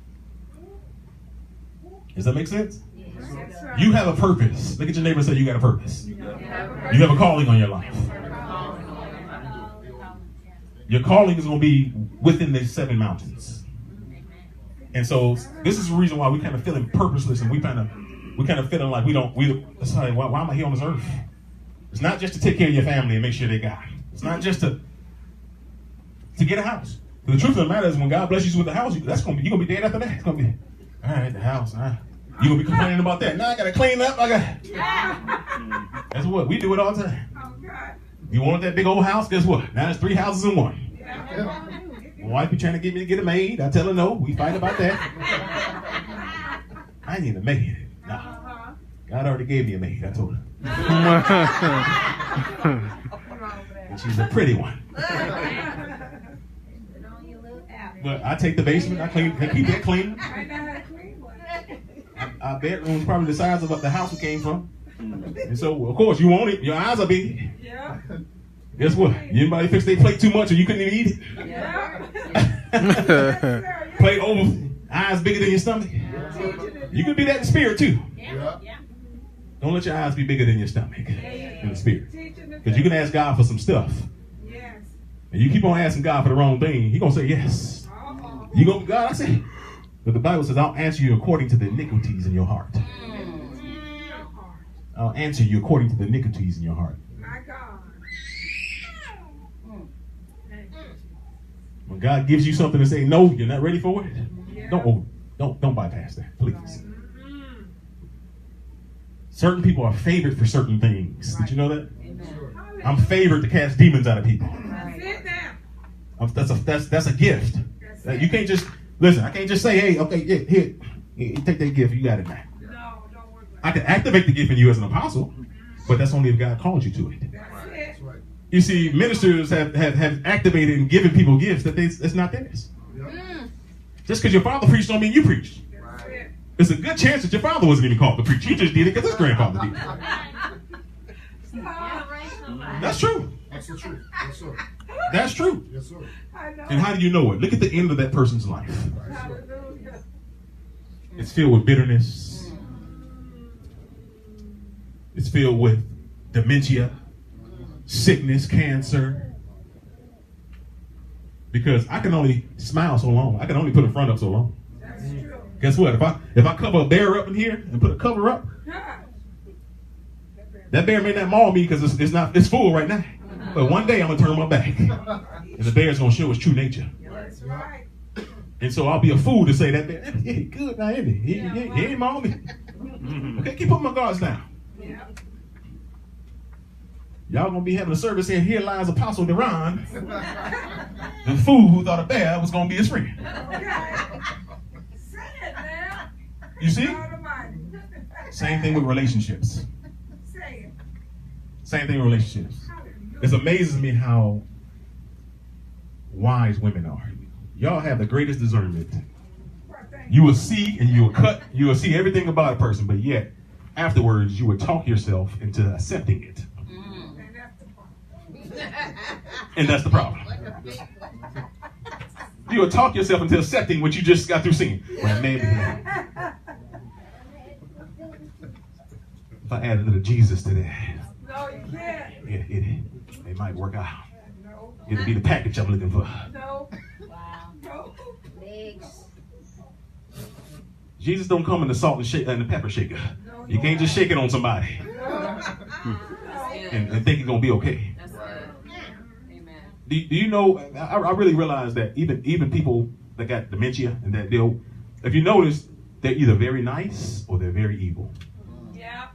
Does that make sense? Yes, sir. You have a purpose. Look at your neighbor and say, you got a purpose. You have a calling on your life. Your calling is going to be within the 7 mountains. And so this is the reason why we kind of feeling purposeless, and we kind of feeling like it's like, why am I here on this earth? It's not just to take care of your family and make sure they got it. It's not just to get a house. The truth of the matter is, when God blesses you with the house, you're gonna be dead after that. It's gonna be, all right, the house. All right. You're gonna be complaining about that. Now I gotta clean up. That's what we do it all the time. Oh, God. You want that big old house? Guess what? Now there's 3 houses in one. Yeah. My wife be trying to get me to get a maid. I tell her no. We fight about that. I need a maid. No. Uh-huh. God already gave me a maid. I told her. And she's a pretty one. But I take the basement. I keep that clean. I know how to clean one. Our bedroom's probably the size of the house we came from. And so, of course, you want it. Your eyes are big. Yeah. Guess what? Anybody fix their plate too much or you couldn't even eat it? Yeah. Plate over, eyes bigger than your stomach. You can be that in spirit too. Yeah. Don't let your eyes be bigger than your stomach in the spirit. Teaching the Because you can ask God for some stuff. Yes. And you keep on asking God for the wrong thing, He's going to say yes. Uh-oh. You go, God, I say. But the Bible says, I'll answer you according to the iniquities in your heart. I'll answer you according to the iniquities in your heart. My God. When God gives you something to say, no, you're not ready for it. Yeah. Don't bypass that, please. Certain people are favored for certain things. Did you know that? I'm favored to cast demons out of people. Sit down. That's a gift. You can't just listen. I can't just say, hey, okay, here, take that gift. You got it now. No, don't work like I can activate the gift in you as an apostle, but that's only if God calls you to it. that. That's it. That's right. You see, ministers have activated and given people gifts that's not theirs. Just because your father preached don't mean you preached. That's it. It's a good chance that your father wasn't even called to preach. He just did it because his grandfather did it. That's true. That's the truth. Yes, sir. That's true. Yes, sir. I know. And how do you know it? Look at the end of that person's life. Hallelujah. It's filled with bitterness. It's filled with dementia, sickness, cancer. Because I can only smile so long. I can only put a front up so long. That's true. Guess what? If I cover a bear up in here and put a cover up, God. that bear may not maul me because it's full right now. But one day I'm gonna turn my back, and the bear's gonna show its true nature. That's right. And so I'll be a fool to say that bear, yeah, he good now, isn't he? He ain't maul me. Okay, keep putting my guards down. Yeah. Y'all gonna be having a service saying, here lies Apostle Duran, the fool who thought a bear was gonna be his friend. Okay. Say it now. You see? God Almighty. Same thing with relationships. Say it. Same thing with relationships. Hallelujah. It amazes me how wise women are. Y'all have the greatest discernment. You will see and you will cut, you will see everything about a person, but yet afterwards you will talk yourself into accepting it. And that's the problem. You will talk yourself into accepting what you just got through singing. Well, maybe if I add a little Jesus to that, No, you can't. it might work out. No. It'll be the package I'm looking for. No. No. Jesus don't come in the salt and the pepper shaker. No, You can't just shake it on somebody No. and think it's gonna be okay. That's good. Amen. Do you know? I really realize that even people that got dementia and that if you notice, they're either very nice or they're very evil. Yeah.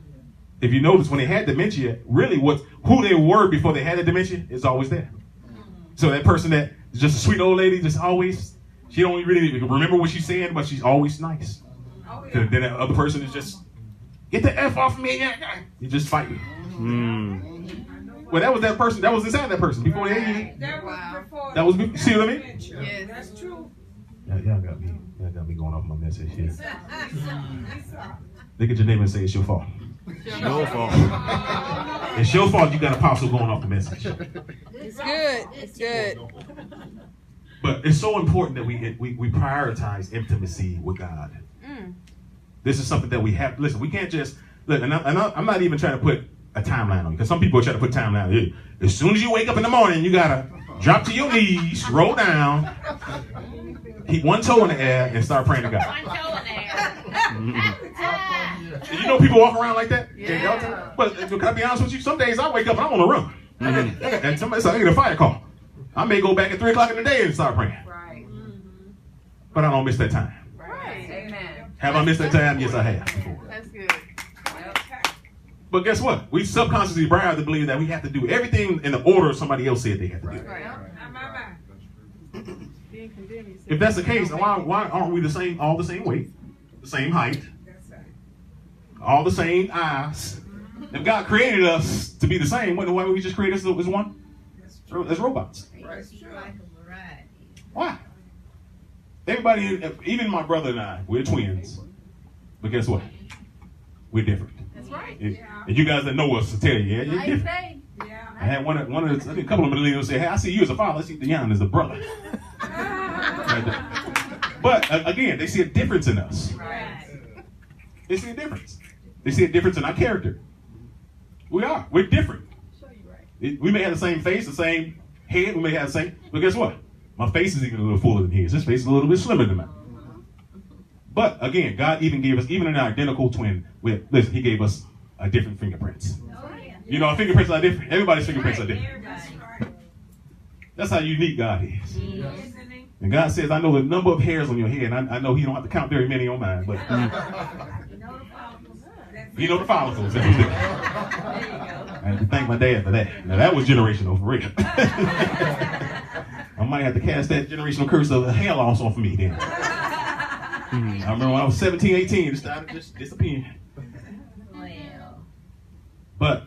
If you notice, when they had dementia, really who they were before they had the dementia is always there. So that person that is just a sweet old lady, just always, she don't really remember what she's saying, but she's always nice. Oh, Then yeah. that other person is just, get the F off me. You just fighting. Well, that was that person. That was inside that person before they had you. That was before. That was see what I mean? Yes. That's true. Y'all got me going off my message here. Lisa. Look at your neighbor and say it's your fault. Your fault. It's your fault you got an apostle going off the message. It's good. It's good. But it's so important that we prioritize intimacy with God. This is something that we have. Listen, we can't just look. And I'm not even trying to put a timeline on it, because some people try to put timeline. Hey, as soon as you wake up in the morning, you gotta drop to your knees, roll down, keep one toe in the air, and start praying to God. You know people walk around like that? Yeah. But can I be honest with you? Some days I wake up and I want to run. And somebody said, I get a fire call. I may go back at 3 o'clock in the day and start praying. Right. but I don't miss that time. Right. Amen. Have I missed that time? Yes, I have. Before. That's good. But guess what? We subconsciously proud to believe that we have to do everything in the order somebody else said they had to do. Right. That's true. If that's the case, then why aren't we the same, all the same weight, the same height, all the same eyes? If God created us to be the same, why would we just create us as one? As robots. Why? Everybody, even my brother and I, we're twins. But guess what? We're different. That's right. And you guys that know us will tell you, yeah, you're I different. say. I had one of the, I think a couple of millennials say, hey, I see you as a father, I see Deon as a brother. But again, they see a difference in us. Right. They see a difference. They see a difference in our character. We're different. We may have the same face, the same head, we may have the same, but guess what? My face is even a little fuller than his. His face is a little bit slimmer than mine. But again, God even gave us, even an identical twin, listen, he gave us a different fingerprints. You know, our fingerprints are different. Everybody's fingerprints are different. That's how unique God is. And God says, I know the number of hairs on your head. And I know he don't have to count very many on mine, but you know the follicles. I had to thank my dad for that. Now that was generational for real. I might have to cast that generational curse of hair loss off of me then. I remember when I was 17, 18, it started just disappearing. But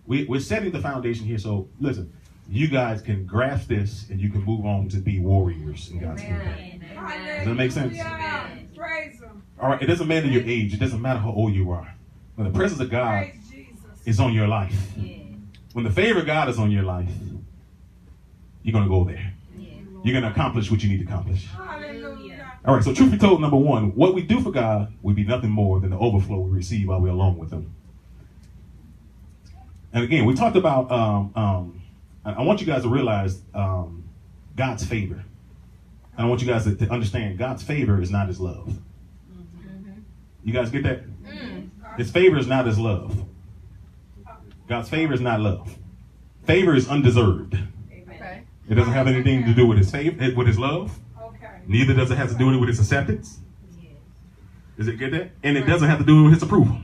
we're setting the foundation here. So listen, you guys can grasp this and you can move on to be warriors in God's kingdom. Does that make sense? All right, it doesn't matter your age. It doesn't matter how old you are. When the presence of God is on your life, when the favor of God is on your life, you're going to go there. You're going to accomplish what you need to accomplish. All right, so truth be told, number one, what we do for God will be nothing more than the overflow we receive while we're alone with him. And again, we talked about, I want you guys to realize God's favor. And I want you guys to understand God's favor is not his love. You guys get that? His favor is not his love. God's favor is not love. Favor is undeserved. Okay. It doesn't have anything to do with his favor, with his love. Neither does it have to do with his acceptance. Does it get that? And it doesn't have to do with his approval.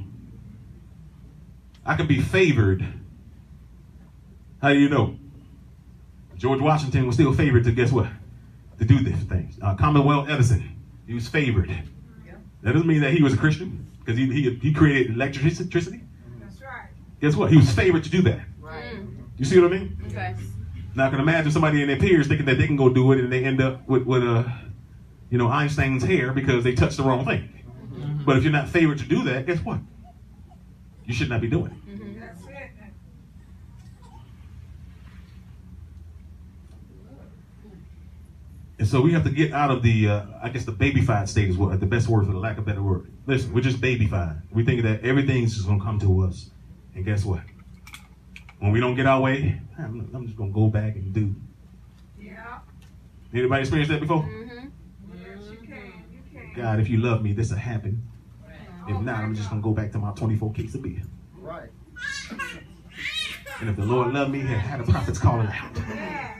I can be favored. How do you know? George Washington was still favored to guess what? To do these things. Commonwealth Edison, he was favored. That doesn't mean that he was a Christian because he created electricity. That's right. Guess what? He was favored to do that. Right. You see what I mean? Okay. Now I can imagine somebody in their peers thinking that they can go do it and they end up with Einstein's hair because they touched the wrong thing. But if you're not favored to do that, guess what? You should not be doing it. That's it. And so we have to get out of the, I guess the babyfied state is what the best word for the lack of a better word. Listen, we're just babyfied. We think that everything's just going to come to us. And guess what? When we don't get our way, I'm just going to go back and do. Yeah. Anybody experienced that before? Yes, you can. You can. God, if you love me, this will happen. If not, I'm just going to go back to my 24 case of beer. Right. And if the Lord loved me, he'll have the prophets calling out. Yeah.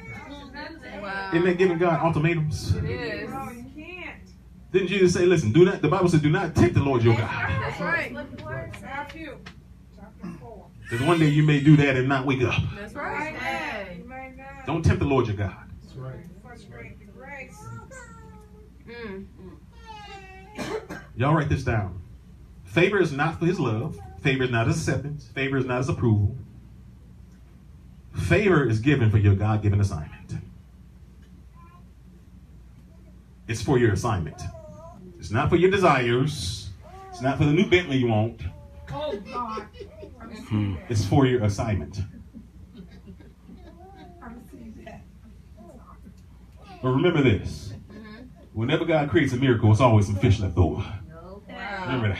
Wow. Isn't that giving God ultimatums? It is. No, you can't. Didn't Jesus say, listen, do not, the Bible says, do not tempt the Lord your God. That's right. Stop you. Chapter 4. Because one day you may do that and not wake up. That's Right right. now. You may not. Don't tempt the Lord your God. That's right. Frustrate the grace. Y'all write this down. Favor is not for his love. Favor is not his acceptance. Favor is not his approval. Favor is given for your God-given assignment. It's for your assignment. It's not for your desires. It's not for the new Bentley you want. Oh, God. It's for your assignment. I received that. But remember this. Whenever God creates a miracle, it's always some fish left over. Remember that.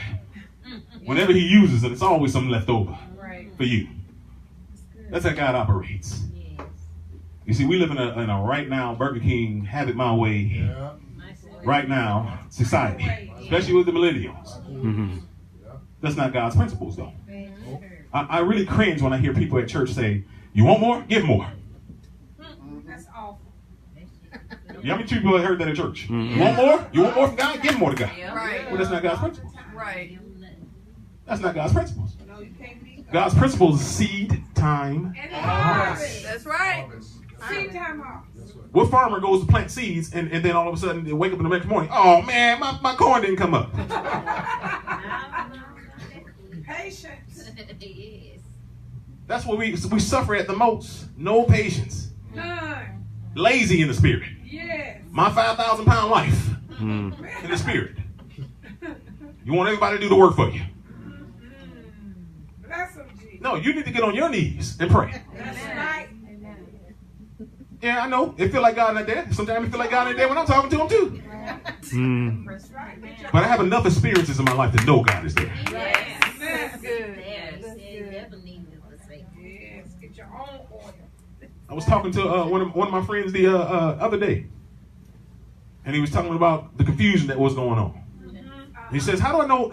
Whenever he uses it, it's always something left over for you. That's how God operates. You see, we live in a right now Burger King, have it my way, Yeah. right now society, especially with the millennials. That's not God's principles, though. I really cringe when I hear people at church say, you want more? Give more. That's awful. How many people have heard that in church? You want more? You want more from God? Give more to God. Right. Well, that's not God's principles. Right. That's not God's principles. No, you can't be. God's principles is seed, time. And harvest. That's right. Seed time off. What farmer goes to plant seeds and then all of a sudden they wake up in the next morning, oh man, my corn didn't come up. Patience. That's what we suffer at the most. No patience. None. Lazy in the spirit. Yes. My 5,000-pound life in the spirit. You want everybody to do the work for you. Bless him, Jesus. No, you need to get on your knees and pray. That's right. Yeah, I know. It feel like God ain't there. Sometimes it feel like God ain't there when I'm talking to him too. That's right. Get your But I have enough experiences in my life to know God is there. Yes. That's good. Yes, get your own oil. I was talking to one of my friends the other day, and he was talking about the confusion that was going on. He says, "How do I know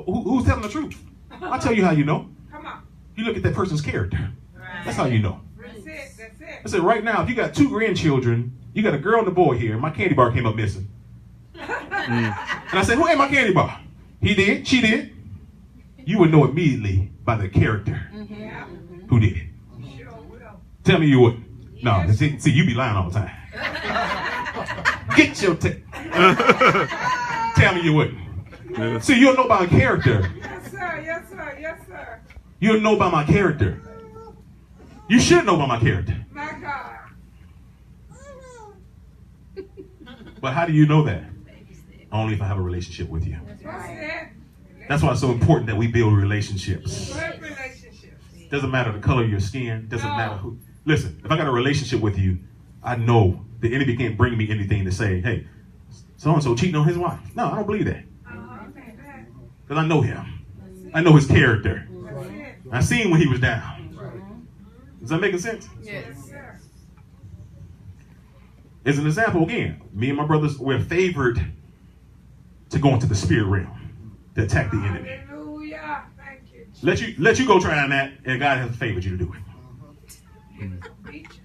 who's telling the truth?" I'll tell you how you know. Come on. You look at that person's character. That's how you know. That's it. That's it. I said, right now, if you got 2 grandchildren, you got a girl and a boy here. My candy bar came up missing, and I said, "Who ate my candy bar?" He did. She did. You would know immediately by the character Yeah. who did it. Sure will. Tell me you wouldn't. No, see, you be lying all the time. Get your tell me you wouldn't. See, you'll know by character. Yes, sir. Yes, sir. Yes, sir. You'll know by my character. You should know by my character. My God. But how do you know that? Only if I have a relationship with you. What's that? That's why it's so important that we build relationships. Good relationships. Doesn't matter the color of your skin. Doesn't matter who. Listen, if I got a relationship with you, I know the enemy can't bring me anything to say, hey, so-and-so cheating on his wife. No, I don't believe that. Because I know him. I know his character. That's it. I seen when he was down. Is that making sense? Yes. Yes, sir. As an example, again, me and my brothers, we're favored to go into the spirit realm to attack the enemy. Hallelujah. Thank you. Let you go trying that, and God has favored you to do it. Beach.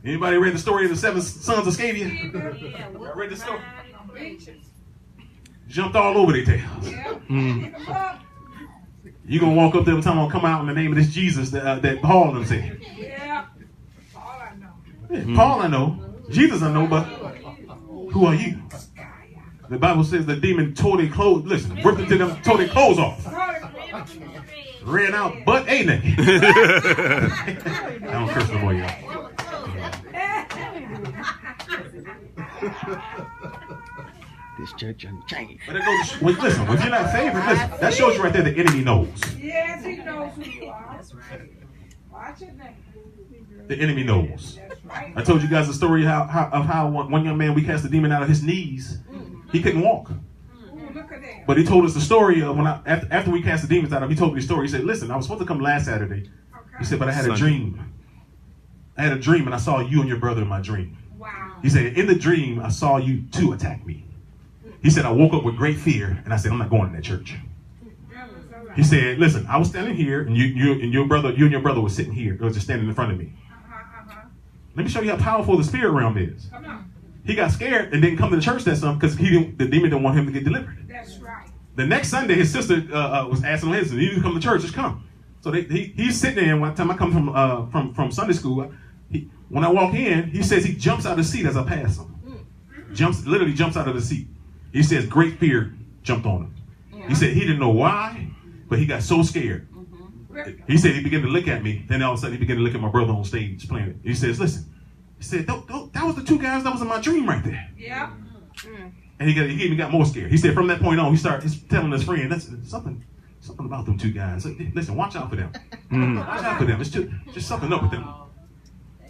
Anybody read the story of the 7 sons of Sceva? Yeah. Read the story? Beaches. Jumped all over their tails. Yeah. Pick 'em up. You gonna walk up there and tell them, come out in the name of this Jesus that Paul and them said. Yeah. All I know. Yeah, Paul I know, Jesus I know, but who are you? The Bible says the demon tore their clothes. Listen, ripped into them, tore their clothes off, ran out, but ain't they? I don't curse no more, y'all. This church unchanged. But it goes. Well, listen, when you're not favored, listen, that shows you right there the enemy knows. Yes, he knows who you are. That's right. Watch your name. The enemy knows. That's right. I told you guys the story of how one young man, we cast the demon out of his knees. He couldn't walk. Ooh, look at that. But he told us the story of after we cast the demons out of him, he told me the story. He said, listen, I was supposed to come last Saturday. He said, but I had a dream. I had a dream and I saw you and your brother in my dream. Wow. He said, in the dream, I saw you 2 attack me. He said, I woke up with great fear and I said, I'm not going to that church. He said, listen, I was standing here and you and your brother were sitting here. They were just standing in front of me. Let me show you how powerful the spirit realm is. Come on. He got scared and didn't come to the church that Sunday because the demon didn't want him to get delivered. That's right. The next Sunday, his sister was asking him, "You need to come to church. Just come." So he's sitting there. And one time I come from Sunday school, when I walk in, he says he jumps out of the seat as I pass him. Literally jumps out of the seat. He says great fear jumped on him. He said he didn't know why, but he got so scared. He said he began to look at me. Then all of a sudden he began to look at my brother on stage playing it. He says, "Listen," he said, "that was the 2 guys that was in my dream right there." Yeah. And he even got more scared. He said from that point on, he's telling his friend, "That's something about them 2 guys. Listen, watch out for them. Watch out for them. It's just something up with them."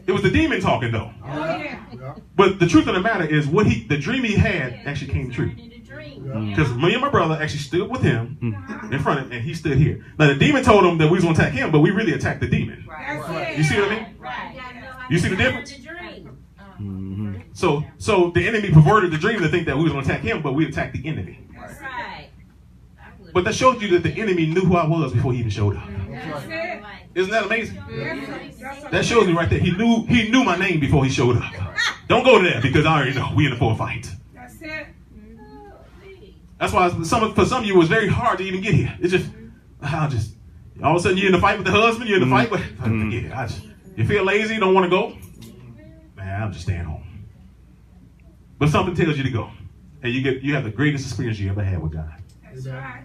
It was the demon talking though. Oh, yeah. But the truth of the matter is, the dream he had actually came true. Because me and my brother actually stood with him in front of him, and he stood here. Now the demon told him that we was going to attack him, but we really attacked the demon. That's it. You see what I mean? You see the difference? So the enemy perverted the dream to think that we was going to attack him, but we attacked the enemy. But that showed you that the enemy knew who I was before he even showed up. That's it. Isn't that amazing? Yes, sir. That shows me right there. He knew my name before he showed up. Don't go to that because I already know we in it for a fight. That's it. That's why for some of you it was very hard to even get here. It's just, all of a sudden you're in a fight with the husband, you're in a fight with, forget it. You feel lazy, don't want to go? Man, I'm just staying home. But something tells you to go. And you have the greatest experience you ever had with God. That's right.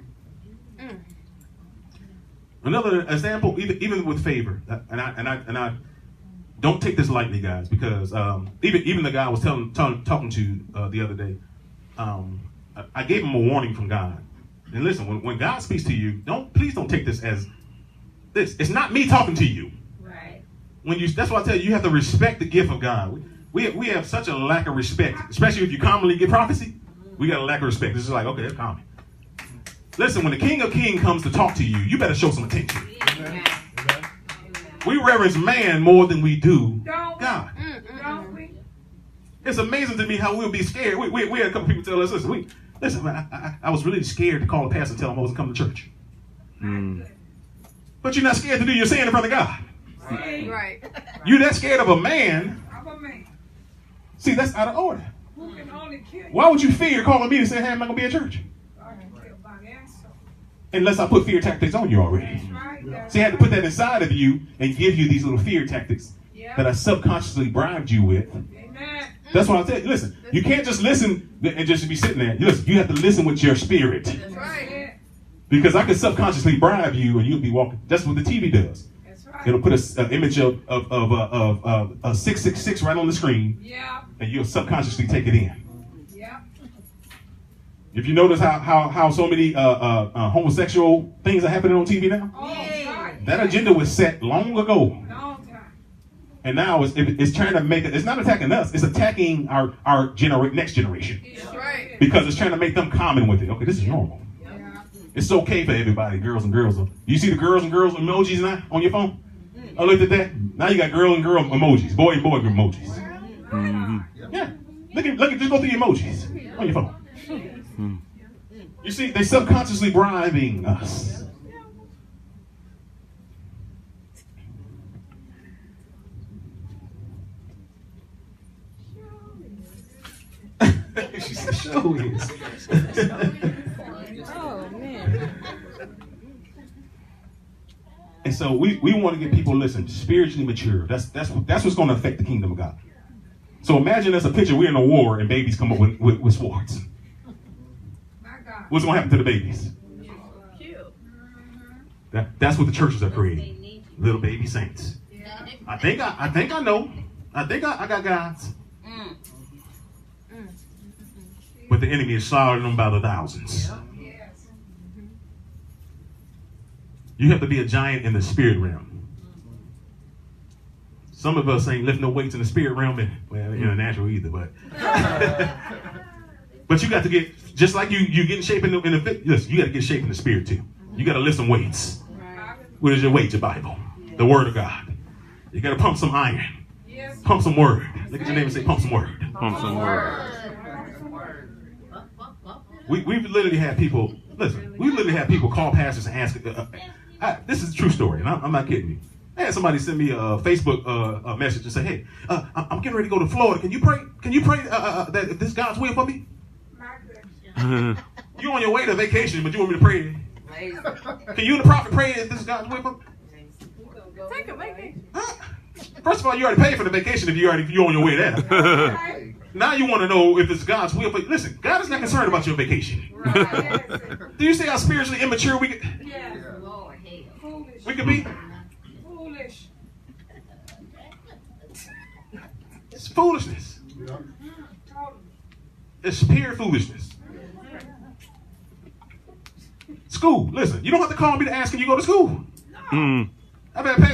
Another example, even with favor, and I don't take this lightly, guys, because even the guy I was talking to the other day, I gave him a warning from God. And listen, when God speaks to you, please don't take this as this. It's not me talking to you. Right. That's why I tell you, you have to respect the gift of God. We have such a lack of respect, especially if you commonly get prophecy. We got a lack of respect. It's just like, okay, that's common. Listen, when the King of Kings comes to talk to you, you better show some attention. Amen. We reverence man more than we do Don't God. Don't we? It's amazing to me how we'll be scared. We had a couple people tell us, listen, man, I was really scared to call a pastor and tell him I wasn't coming to church. But you're not scared to do your sin in front of God. Right. You're that scared of a man. I'm a man See, that's out of order. who can only kill you. Why would you fear calling me and saying, hey, I'm not going to be at church? I can kill by the answer. Unless I put fear tactics on you already. That's right. That's See, I had to put that inside of you and give you these little fear tactics that I subconsciously bribed you with. Amen. That's what I tell you. Listen, you can't just listen and just be sitting there. Listen, you have to listen with your spirit. That's right. Because I can subconsciously bribe you and you'll be walking. That's what the TV does. That's right. It'll put an image of 666 right on the screen, Yeah. and you'll subconsciously take it in. Yeah. If you notice how so many homosexual things are happening on TV now, Oh, right. that agenda was set long ago. Long time. And now it's trying to make it, it's not attacking us, it's attacking our next generation. That's right. Because it's trying to make them common with it. Okay, this is normal. Yeah. It's okay for everybody, girls and girls. You see the girls and girls emojis now on your phone? I looked at that. Now you got girl and girl emojis, boy and boy emojis. Yeah. Look at just go through your emojis on your phone. You see, they're subconsciously bribing us. She said, show is. Oh, man. And so we want to get people, listen, spiritually mature. That's what's going to affect the kingdom of God. So imagine there's a picture, we're in a war and babies come up with swords. My God. What's going to happen to the babies? Cute. That's what the churches are creating. Little baby saints. Yeah. I think I know. I think I got guys. But the enemy is slaughtering them by the thousands. Yes. You have to be a giant in the spirit realm. Some of us ain't lifting no weights in the spirit realm, in the natural either, but but you got to get, just like you get in shape in the listen, you got to get shape in the spirit too. You got to lift some weights. Right. What is your weight? Your Bible, the Word of God. You got to pump some iron, Yes. pump some word. Look at your name and say, pump some word. Pump some word. We've literally had people, listen, we literally had people call pastors and ask, this is a true story, and I'm not kidding you. I had somebody send me a Facebook a message and say, hey, I'm getting ready to go to Florida. Can you pray? That if this God's will for me? My goodness. You're on your way to vacation, but you want me to pray. Can you and the prophet pray if this is God's will for me? Take a vacation. Huh? First of all, you already paid for the vacation if you're on your way there. Right. Now you want to know if it's God's will for you. Listen, God is not concerned about your vacation. Right. Yes. Do you see how spiritually immature we Yes. Foolish. could be? Foolish. It's foolishness. Totally. It's pure foolishness. School, listen, you don't have to call me to ask if you go to school. I mean,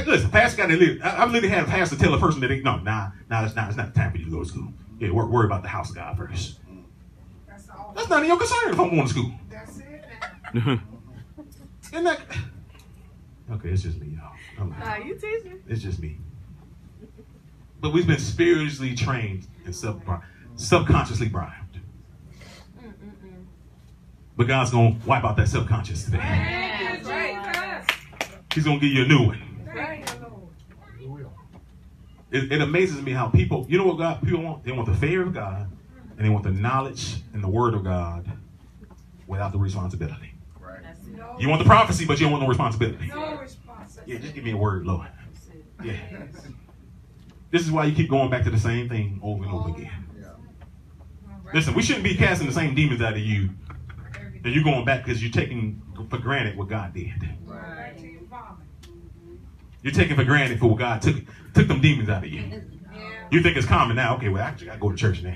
listen, pastor got to live. I've literally had a pastor tell a person that it's not the time for you to go to school. Yeah, worry about the house of God first. That's all. That's none of your concern if I'm going to school. That's it. Isn't that? Okay, it's just me, y'all. You teaching? It's just me. But we've been spiritually trained and subconsciously bribed. But God's going to wipe out that subconscious today. Thank you, Right. Jesus. He's going to give you a new one. Thank you, Lord. It's it amazes me how people, you know what people want? They want the favor of God, and they want the knowledge and the word of God without the responsibility. Right. No, You want the prophecy, but you don't want the responsibility. no responsibility. Yeah, just give me a word, Lord. Yeah. This is why you keep going back to the same thing over and over again. Yeah. Listen, we shouldn't be casting the same demons out of you, and you're going back because you're taking for granted what God did. Back to your vomit. You're taking for granted for what God took them demons out of you. Yeah. You think it's common now. Okay, well, actually, I go to church now.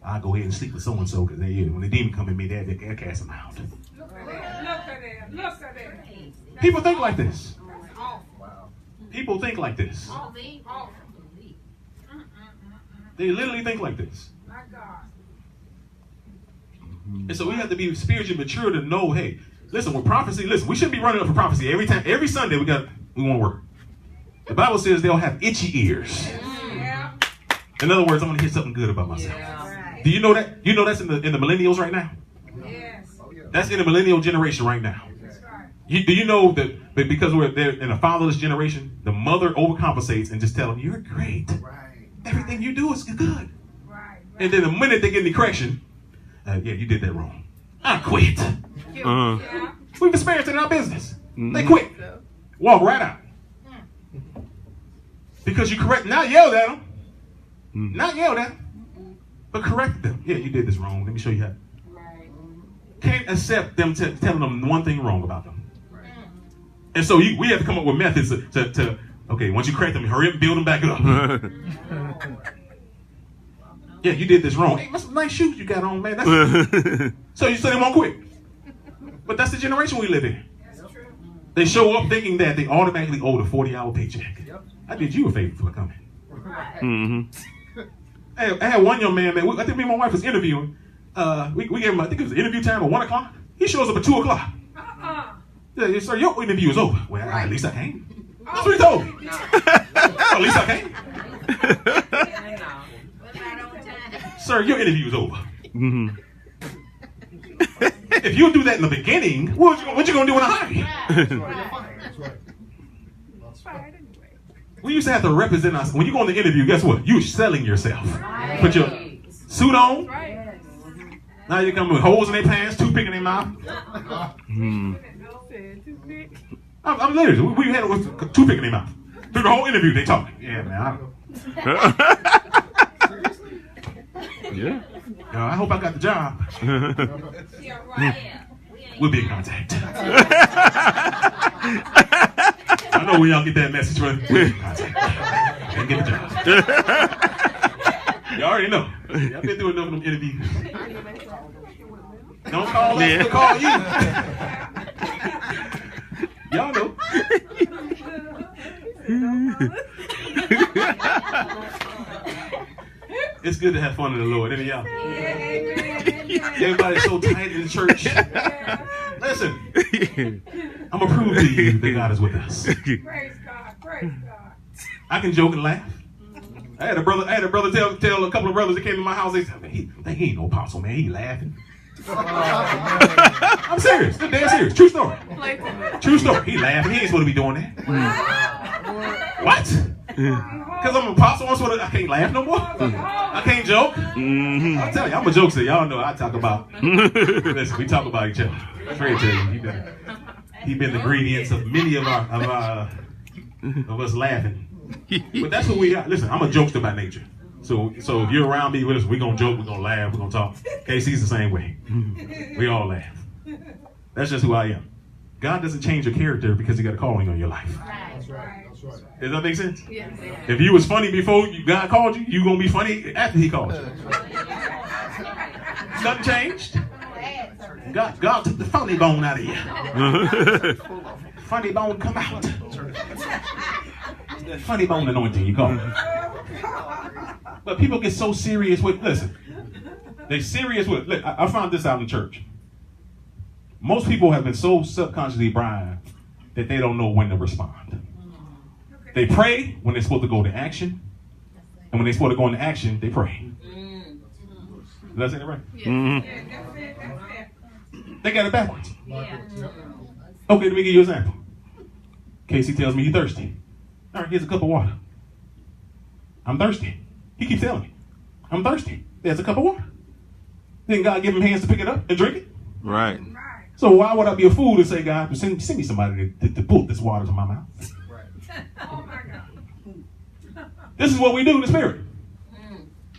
I'll go ahead and sleep with so-and-so because when the demon come in me, they'll cast them out. Look at that. Look at that. Look at that. People think like this. That's awful. Wow. People think like this. Awful. They literally think like this. My God. And so we have to be spiritually mature to know, hey, listen, with prophecy, listen, we shouldn't be running up for prophecy every time. Every Sunday we want to work. The Bible says they'll have itchy ears. Yeah. In other words, I'm going to hear something good about myself. Yeah. Do you know that? You know that's in the millennials right now? Yes. Oh, yeah. That's in the millennial generation right now. That's right. Do you know that because they're in a fatherless generation, the mother overcompensates and just tell them, you're great. Right. Everything you do is good. Right. And then the minute they get any correction, yeah, you did that wrong. I quit. Yeah. We've experienced it in our business. They quit. Walk right out. Because you correct, not yelled at them. Not yelled at them. But correct them. Yeah, you did this wrong. Let me show you how. Can't accept them telling them one thing wrong about them. And so we have to come up with methods to okay, once you correct them, hurry up and build them back up. Yeah, you did this wrong. Hey, that's some nice shoes you got on, man. So they won't quit. But that's the generation we live in. That's true. They show up thinking that they automatically owe the 40-hour paycheck. Yep. I did you a favor for coming. Mm-hmm. I had one young man, I think me and my wife was interviewing. We gave him, I think it was interview time at 1 o'clock. He shows up at 2 o'clock. Yeah, sir, your interview is over. Well, at least I came. That's what he told me. Well, at least I came. Sir, your interview is over. Mm-hmm. If you do that in the beginning, what you gonna do in a hurry? That's right. That's right. We used to have to represent us. When you go on the interview, guess what? You're selling yourself. Put your suit on. Now you come with holes in their pants, toothpick in their mouth. Mm-hmm. I'm literally, we had it with toothpick in their mouth. Through the whole interview, they talking. Yeah, man. Yeah. I hope I got the job. Yeah, right. We'll be in contact. I know when y'all get that message, but we'll be in contact. And get the job. You already know. I've been through enough of them interviews. Don't call us, we'll call you. Y'all know. It's good to have fun in the Lord, isn't it, y'all? Everybody's so tight in the church. Listen, I'm going to prove to you that God is with us. Praise God. Praise God. I can joke and laugh. I had a brother tell a couple of brothers that came to my house, they said, man, he ain't no apostle, man. He laughing. I'm serious. They're dead serious. True story. True story. He laughing. He ain't supposed to be doing that. What? Because I'm an apostle, I can't laugh no more. I can't joke. Mm-hmm. I'm telling you, I'm a jokester. Y'all know I talk about. Listen, we talk about each other. Trey tell you, he been the ingredients of many of us laughing. But that's who we are. Listen, I'm a jokester by nature. So if you're around me with us, we're gonna joke, we're gonna laugh, we're gonna talk. KC's the same way. We all laugh. That's just who I am. God doesn't change your character because he got a calling on your life. That's right. That's right. Does that make sense? Yes. If you was funny before God called you, you gonna be funny after he called you. Nothing changed. God took the funny bone out of you. Funny bone come out. That funny bone anointing, you call it. But people get so serious with, listen, they serious with, look, I found this out in church. Most people have been so subconsciously bribed that they don't know when to respond. They pray when they're supposed to go to action, and when they're supposed to go into action, they pray. Did I say that right? Mm-hmm. They got it backwards. Okay, let me give you an example. Casey tells me he's thirsty. All right, here's a cup of water. I'm thirsty. He keeps telling me, I'm thirsty. There's a cup of water. Then God give him hands to pick it up and drink it. Right. So why would I be a fool to say, God, send me somebody to pull this water to my mouth? Oh my God. This is what we do in the spirit.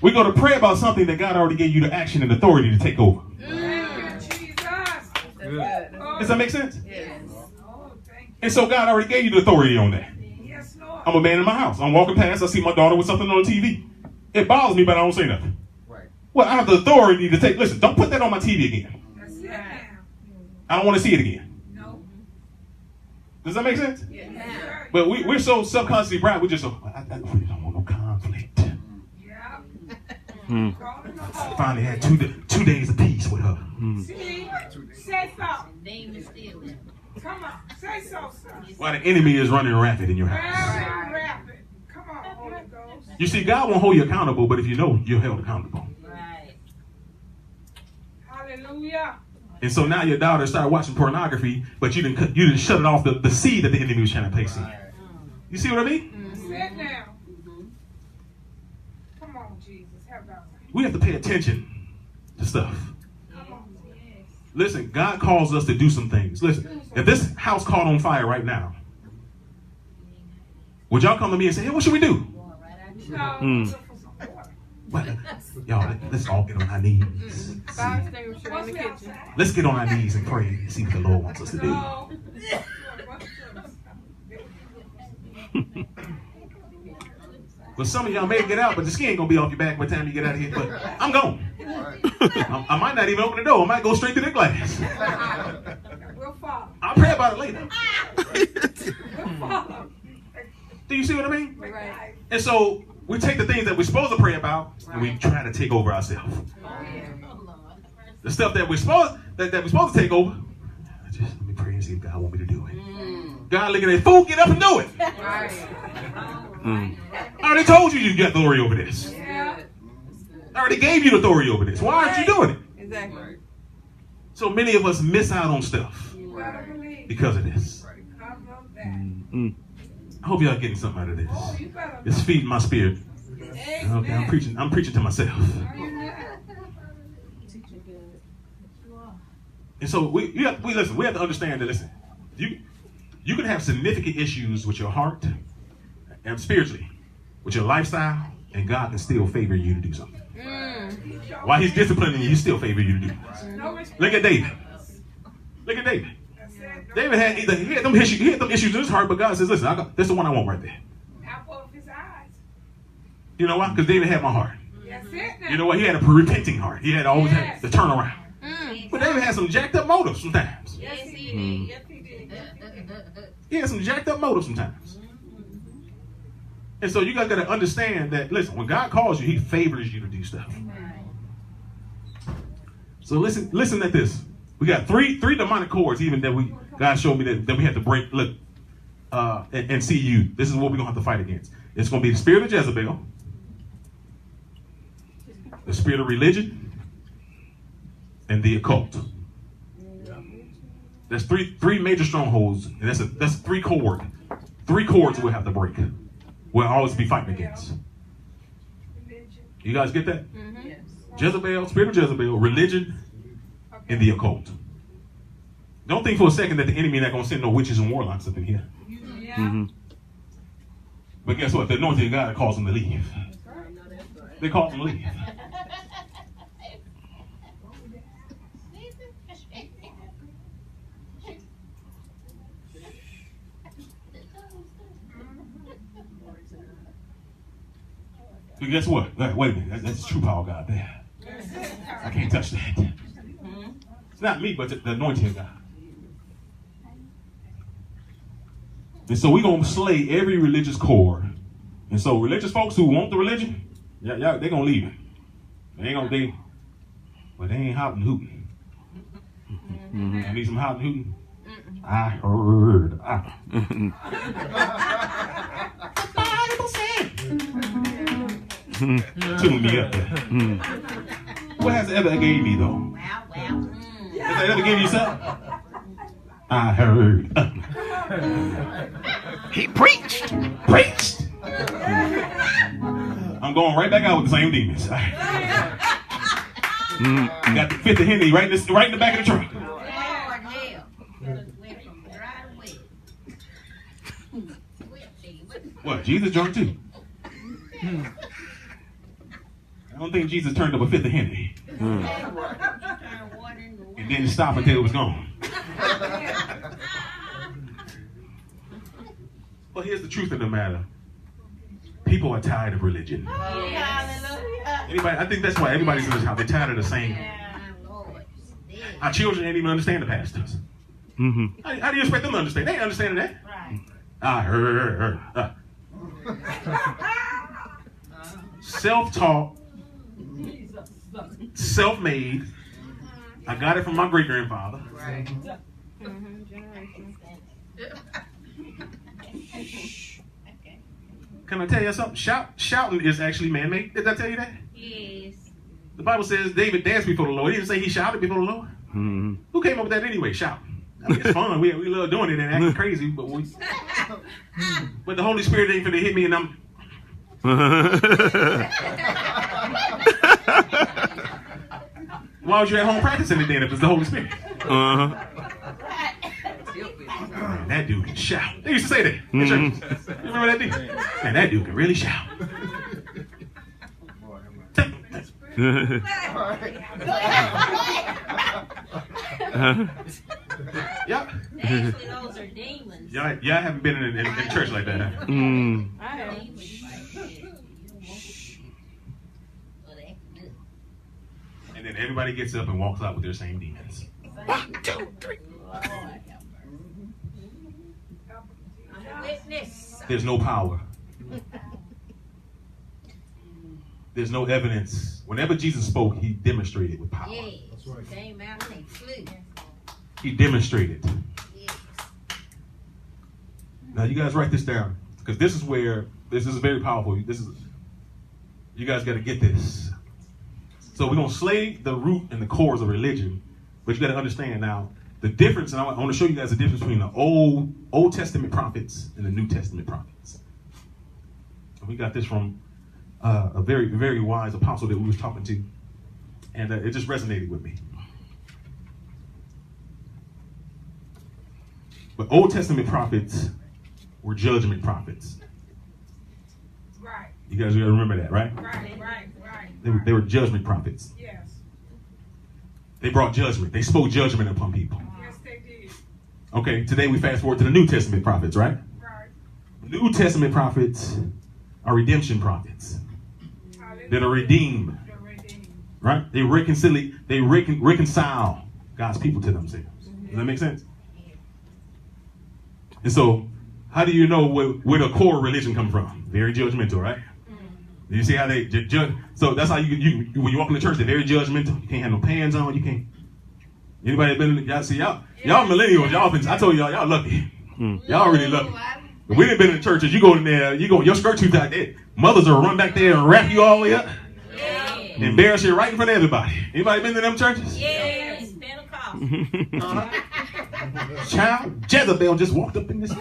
We go to pray about something that God already gave you the action and authority to take over. Thank you, Jesus. That's good. Does that make sense? Yes. Oh, thank you. And so God already gave you the authority on that. Yes, Lord. I'm a man in my house. I'm walking past. I see my daughter with something on the TV. It bothers me, but I don't say nothing. Right. Well, I have the authority to take. Listen, don't put that on my TV again. That's it now. I don't want to see it again. No. Does that make sense? Yes. Sir. But we're so subconsciously bright. We're just so, I really don't want no conflict. Yeah. Hmm. Calling the I Lord. finally had 2 days of peace with her. See? Say so. Name is still there. Come on. Say so, sir. While the enemy is running rapid in your house. Rapid. Come on, Holy Ghost. You see, God won't hold you accountable, but if you know, you're held accountable. Right. Hallelujah. And so now your daughter started watching pornography, but you didn't shut it off the seed that the enemy was trying to place in. You see what I mean? Sit down. Come on, Jesus. Help out. We have to pay attention to stuff. Come on. Listen, God calls us to do some things. Listen, if this house caught on fire right now, would y'all come to me and say, hey, what should we do? Going right out No. Hmm. Look for some water. Well, y'all, let's all get on our knees. Fire extinguisher in What's the we kitchen. outside? Let's get on our knees and pray and see what the Lord wants us to do. No. But some of y'all may get out, but the skin ain't gonna be off your back by the time you get out of here. But I'm gone. I might not even open the door. I might go straight to the glass. We'll follow. I'll pray about it later. We'll follow. Do you see what I mean? Right. And so we take the things that we're supposed to pray about and we try to take over ourselves. The stuff that we're supposed to take over. Just let me pray and see if God want me to do it. God looking at fool, get up and do it. Right. Hmm. I already told you you got authority over this. Yeah. I already gave you the authority over this. Why aren't you doing it? Exactly. So many of us miss out on stuff You better believe. because of this. Come on back. Hmm. I hope y'all getting something out of this. Oh, you better. It's feeding my spirit. Okay, I'm preaching to myself. And so we listen. We have to understand that. Listen, you can have significant issues with your heart and spiritually, with your lifestyle, and God can still favor you to do something. While He's disciplining you, He still favor you to do. Look at David. Look at David. David had he had them issues in his heart, but God says, "Listen, that's the one I want right there." Apple of his eyes. You know why? Because David had my heart. That's it now. You know what? He had a repenting heart. He had always had Yes. the turnaround. But David had some jacked up motives sometimes. Yes, he Hmm. did. Yes, he did. He had some jacked up motives sometimes. And so you guys got to understand that, listen, when God calls you, He favors you to do stuff. So listen at this. We got three demonic cords even that God showed me that we have to break. Look, and see you. This is what we're going to have to fight against. It's going to be the spirit of Jezebel, the spirit of religion, and the occult. There's three major strongholds, and that's three cords. Three cords we'll have to break. We'll always be fighting against. You guys get that? Yes. Jezebel, spirit of Jezebel, religion, and the occult. Don't think for a second that the enemy not going to send no witches and warlocks up in here. Yeah. Hmm. But guess what? The anointing of God calls them to leave. They call them to leave. But guess what? Wait a minute. That's true power of God there. I can't touch that. It's not me, but the anointing of God. And so we're going to slay every religious cord. And so religious folks who want the religion, they're going to leave it. They ain't hot and hooting. I need some hot and hooting. I heard. Bible said. Tune me up there. What has it ever gave me though? Has it ever given you something? I heard. He preached. I'm going right back out with the same demons. Got the 50 Henny right in the back of the truck. What? Jesus drunk too? I don't think Jesus turned up a 50 Henny. And didn't stop until it was gone. Well, here's the truth of the matter. People are tired of religion. Anybody? I think that's why everybody's in this house. They're tired of the same. Our children ain't even understand the pastors. How do you expect them to understand? They ain't understanding that. I heard. Self-taught, self-made. I got it from my great-grandfather. Can I tell you something? Shouting is actually man-made. Did I tell you that? Yes. The Bible says David danced before the Lord. He didn't say he shouted before the Lord. Who came up with that anyway? Shouting. I mean, it's fun. We love doing it and acting crazy, but the Holy Spirit ain't finna hit me and I'm. Why was you at home practicing it then if it's the Holy Spirit? Man, that dude can shout. They used to say that in church. You remember that dude? Man, that dude can really shout. Yeah. Actually, those are demons. Y'all haven't been in church like that, huh? I have. And then everybody gets up and walks out with their same demons. 1, 2, 3. Witness. There's no power. There's no evidence. Whenever Jesus spoke, he demonstrated with power. Yes. Came out and flew. He demonstrated. Yes. Now you guys write this down because this is very powerful. You guys got to get this. So we're gonna slay the root and the cores of religion, but you got to understand now the difference. And I want to show you guys the difference between the Old Testament prophets and the New Testament prophets. And we got this from a very, very wise apostle that we was talking to, and it just resonated with me. But Old Testament prophets were judgment prophets. Right, You guys got to remember that, right? right. They were judgment prophets. Yes, They brought judgment. They spoke judgment upon people. yes, they did. Okay, today we fast forward to the New Testament prophets, right? Right. New Testament prophets are redemption prophets that are redeemed, The redeemed. right? They reconcile God's people to themselves. Does that make sense? And so, how do you know where the core religion come from? Very judgmental, right? You see how they judge? So that's how you when you walk in the church, they're very judgmental. You can't have no pants on. You can't. Anybody been in y'all? See y'all millennials. I told y'all lucky. Y'all really lucky. If we didn't been in the churches, you go in there, your skirt too tight there. Mothers will run back there and wrap you all the way up, and embarrass you right in front of everybody. Anybody been to them churches? Yes, Pentecost. Child, Jezebel just walked up in this.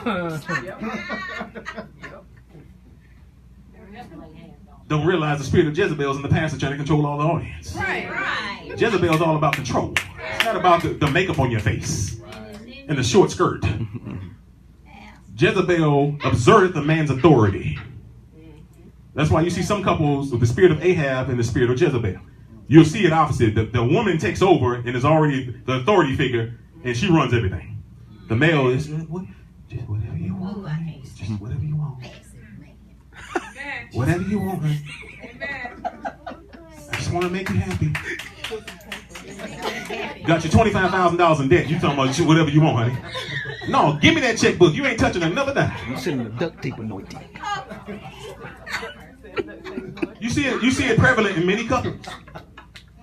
Don't realize the spirit of Jezebel is in the pastor trying to control all the audience. Right. Jezebel is all about control. It's not about the makeup on your face and the short skirt. Jezebel observed the man's authority. That's why you see some couples with the spirit of Ahab and the spirit of Jezebel. You'll see it opposite. The woman takes over and is already the authority figure, and she runs everything. The male is just whatever you want. Just whatever you want. Whatever you want, man. Amen. I just want to make you happy. Got you $25,000 in debt. You talking about whatever you want, honey. No, give me that checkbook. You ain't touching another dime. You sending the duct tape anointing. You see it prevalent in many couples.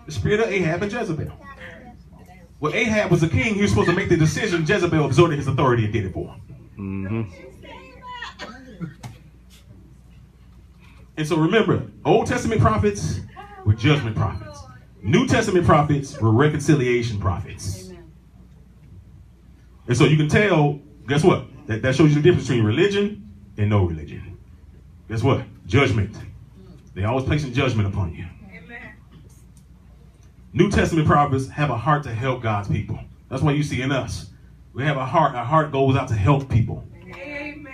The spirit of Ahab and Jezebel. Well, Ahab was a king. He was supposed to make the decision. Jezebel absorbed his authority and did it for him. And so remember, Old Testament prophets were judgment prophets. New Testament prophets were reconciliation prophets. And so you can tell, guess what? That shows you the difference between religion and no religion. Guess what? Judgment. They always placing judgment upon you. Amen. New Testament prophets have a heart to help God's people. That's why you see in us. We have a heart. Our heart goes out to help people. Amen.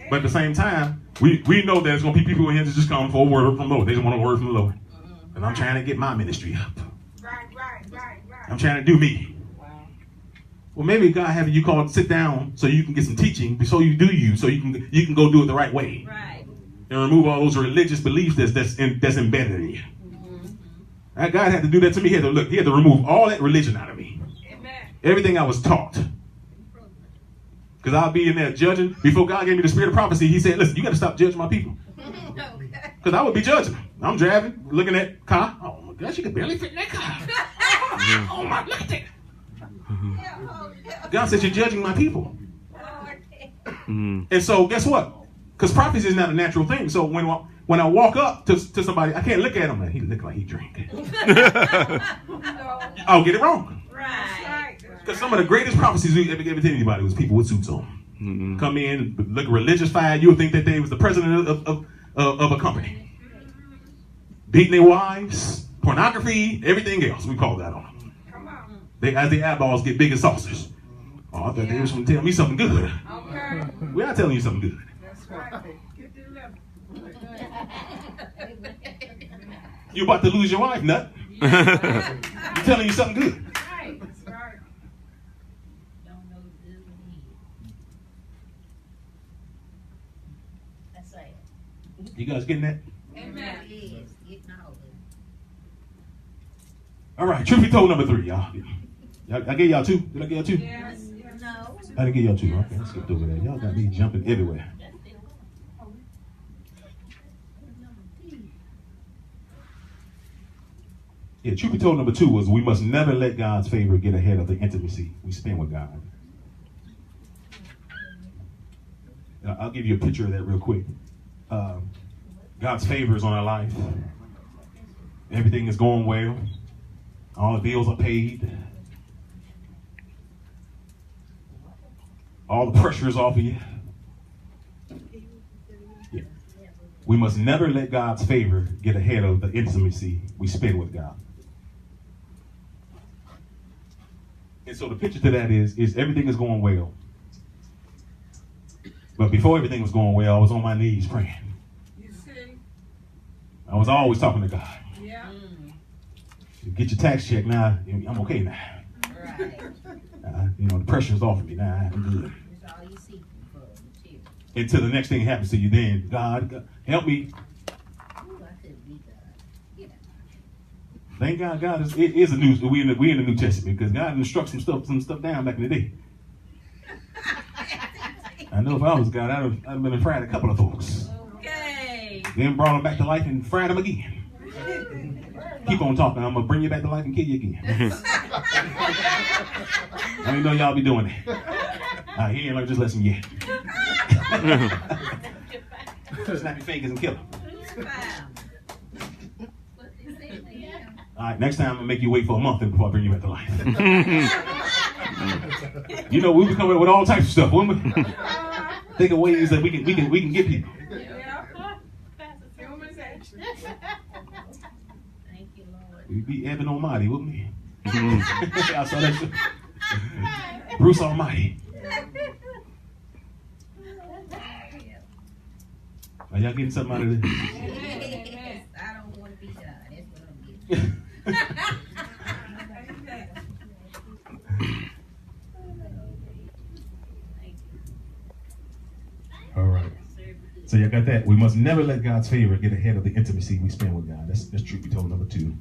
But at the same time, we know there's going to be people in here that just come for a word from the Lord. They just want a word from the Lord. And I'm trying to get my ministry up. Right. I'm trying to do me. Well, maybe God having you called to sit down so you can get some teaching, so you do you, so you can go do it the right way. Right. And remove all those religious beliefs that's embedded in you. God had to do that to me. He had to remove all that religion out of me. Amen. Everything I was taught. Because I'll be in there judging. Before God gave me the spirit of prophecy, he said, listen, you got to stop judging my people. Because I would be judging. I'm driving, looking at car. Oh my gosh, you could barely fit in that car. Oh my, look at that. God said, you're judging my people. And so guess what? Because prophecy is not a natural thing. So when I walk up to somebody, I can't look at him and he look like he drink. I'll get it wrong. Right. Because some of the greatest prophecies we ever gave to anybody was people with suits on. Come in, look religious fire. You'll think that they was the president of a company. Beating their wives, pornography, everything else. We call that on them. Come on. As the eyeballs get big as saucers. Oh, I thought they was going to tell me something good. Okay. We are telling you something good. That's right. Get the level. You about to lose your wife, nut. I'm telling you something good. Right. That's right. Don't know the good when he is. That's right. You guys getting that? Amen. Yes, getting all of it. All right, truth be told, number 3, y'all. I gave y'all 2. Did I give y'all 2? Yes. No. I didn't give y'all 2. Okay, let's skip over that. Y'all got me jumping everywhere. Yeah, truth be told, number 2 was we must never let God's favor get ahead of the intimacy we spend with God. I'll give you a picture of that real quick. God's favor is on our life. Everything is going well. All the bills are paid. All the pressure is off of you. Yeah. We must never let God's favor get ahead of the intimacy we spend with God. And so the picture to that is everything is going well. But before everything was going well, I was on my knees praying. You see? I was always talking to God. Yeah. Get your tax check now. I'm okay now. Right. The pressure's off of me now. I'm good. That's all you see for material. Until the next thing happens to you, then God help me. Ooh, I could be God. Get out. Thank God, it is a new. We in the New Testament because God instructs some stuff down back in the day. I know if I was God, I'd have been and fried a couple of folks. Okay. Then brought them back to life and fried them again. Keep on talking. I'm gonna bring you back to life and kill you again. I didn't know y'all be doing that. He ain't learned this lesson yet. Snap your fingers and kill him. All right, next time I'm gonna make you wait for a month before I bring you back to life. We be coming up with all types of stuff, wouldn't we? Think of ways that we can get people. Yeah. Human nature. Thank you, Lord. We'd be Evan Almighty, wouldn't we? I saw that show. Bruce Almighty. Are y'all getting something out of this? Yes, I don't want to be God. That's what I'm getting. All right. So y'all got that? We must never let God's favor get ahead of the intimacy we spend with God. That's truth be told, number 2.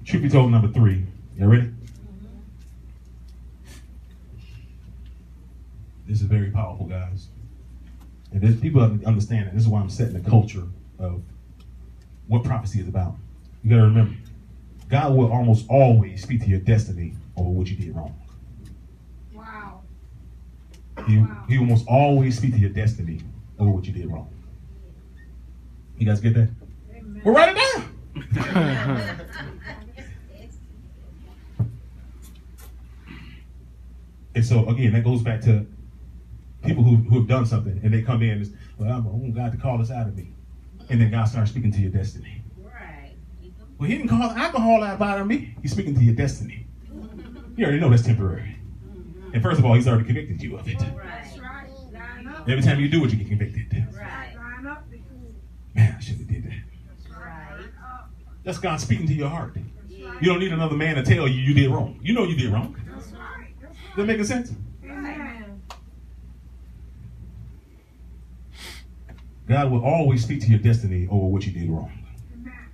Truth be told, number 3. Y'all ready? This is very powerful, guys. And there's people understand it. This is why I'm setting the culture of what prophecy is about. You got to remember, God will almost always speak to your destiny over what you did wrong. Wow. He almost always speak to your destiny over what you did wrong. You guys get that? Amen. Well, write it down. And so again, that goes back to people who have done something and they come in and I want God to call us out of me. And then God starts speaking to your destiny. Right. Well, he didn't call alcohol out of me. He's speaking to your destiny. You already know that's temporary. And first of all, he's already convicted you of it. Right. That's right. Line up. Every time you do it, you get convicted. Right. Line up. Man, I should have did that. Right. That's God speaking to your heart. Yeah. You don't need another man to tell you you did wrong. You know you did wrong. That's right. That's Does that make sense? Amen. God will always speak to your destiny over what you did wrong. Amen.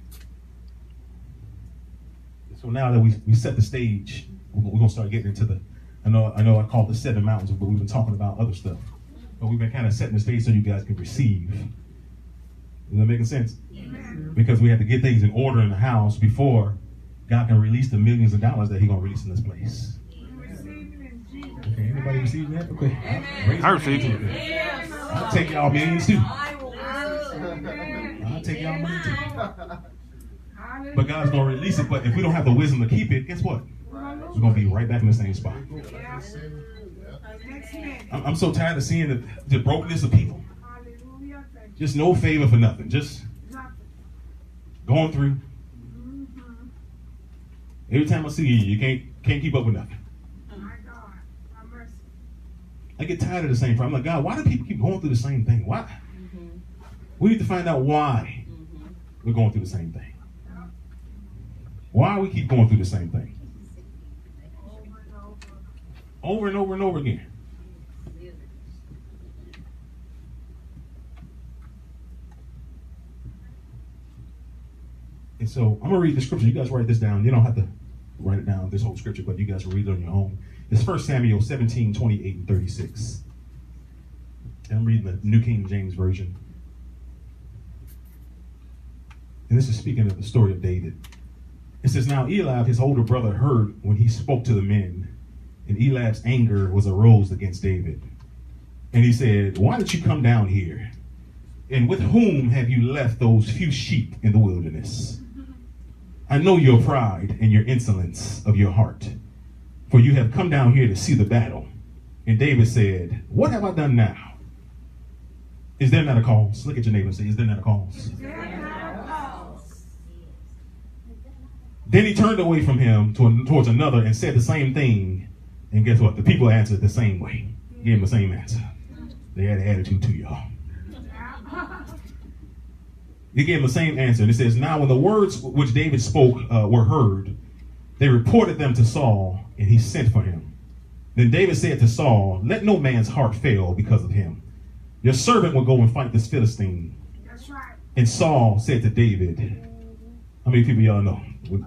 So now that we set the stage, we're going to start getting into the, I know I call it the 7 mountains, but we've been talking about other stuff. But we've been kind of setting the stage so you guys can receive. Is that making sense? Amen. Because we have to get things in order in the house before God can release the millions of dollars that He's going to release in this place. We receive it in Jesus' Okay, anybody receive that? Okay. Raise I your received hand. it. Yes. I'll take y'all millions too. Amen. I'll take y'all money too. Hallelujah. But God's going to release it. But if we don't have the wisdom to keep it, guess what? We're going to be right back in the same spot. Yeah. Next minute. I'm so tired of seeing the brokenness of people. Hallelujah. Thank you. Just no favor for nothing. Just Nothing. going through. Mm-hmm. Every time I see you, you can't keep up with nothing. My God. Have mercy. I get tired of the same problem. I'm like, God, why do people keep going through the same thing? Why? We need to find out why we're going through the same thing. Why we keep going through the same thing. Over and over. Over and over and over again. And so I'm going to read the scripture. You guys write this down. You don't have to write it down, this whole scripture, but you guys will read it on your own. It's 1 Samuel 17, 28 and 36. And I'm reading the New King James Version. And this is speaking of the story of David. It says, now Eliab, his older brother, heard when he spoke to the men, and Eliab's anger was arose against David. And he said, why did you come down here? And with whom have you left those few sheep in the wilderness? I know your pride and your insolence of your heart, for you have come down here to see the battle. And David said, what have I done now? Is there not a cause? Look at your neighbor and say, is there not a cause? Then he turned away from him towards another and said the same thing. And guess what? The people answered the same way. Gave him the same answer. They had an attitude to y'all. He gave him the same answer. And it says, now when the words which David spoke were heard, they reported them to Saul, and he sent for him. Then David said to Saul, let no man's heart fail because of him. Your servant will go and fight this Philistine. That's right. And Saul said to David, how many people y'all know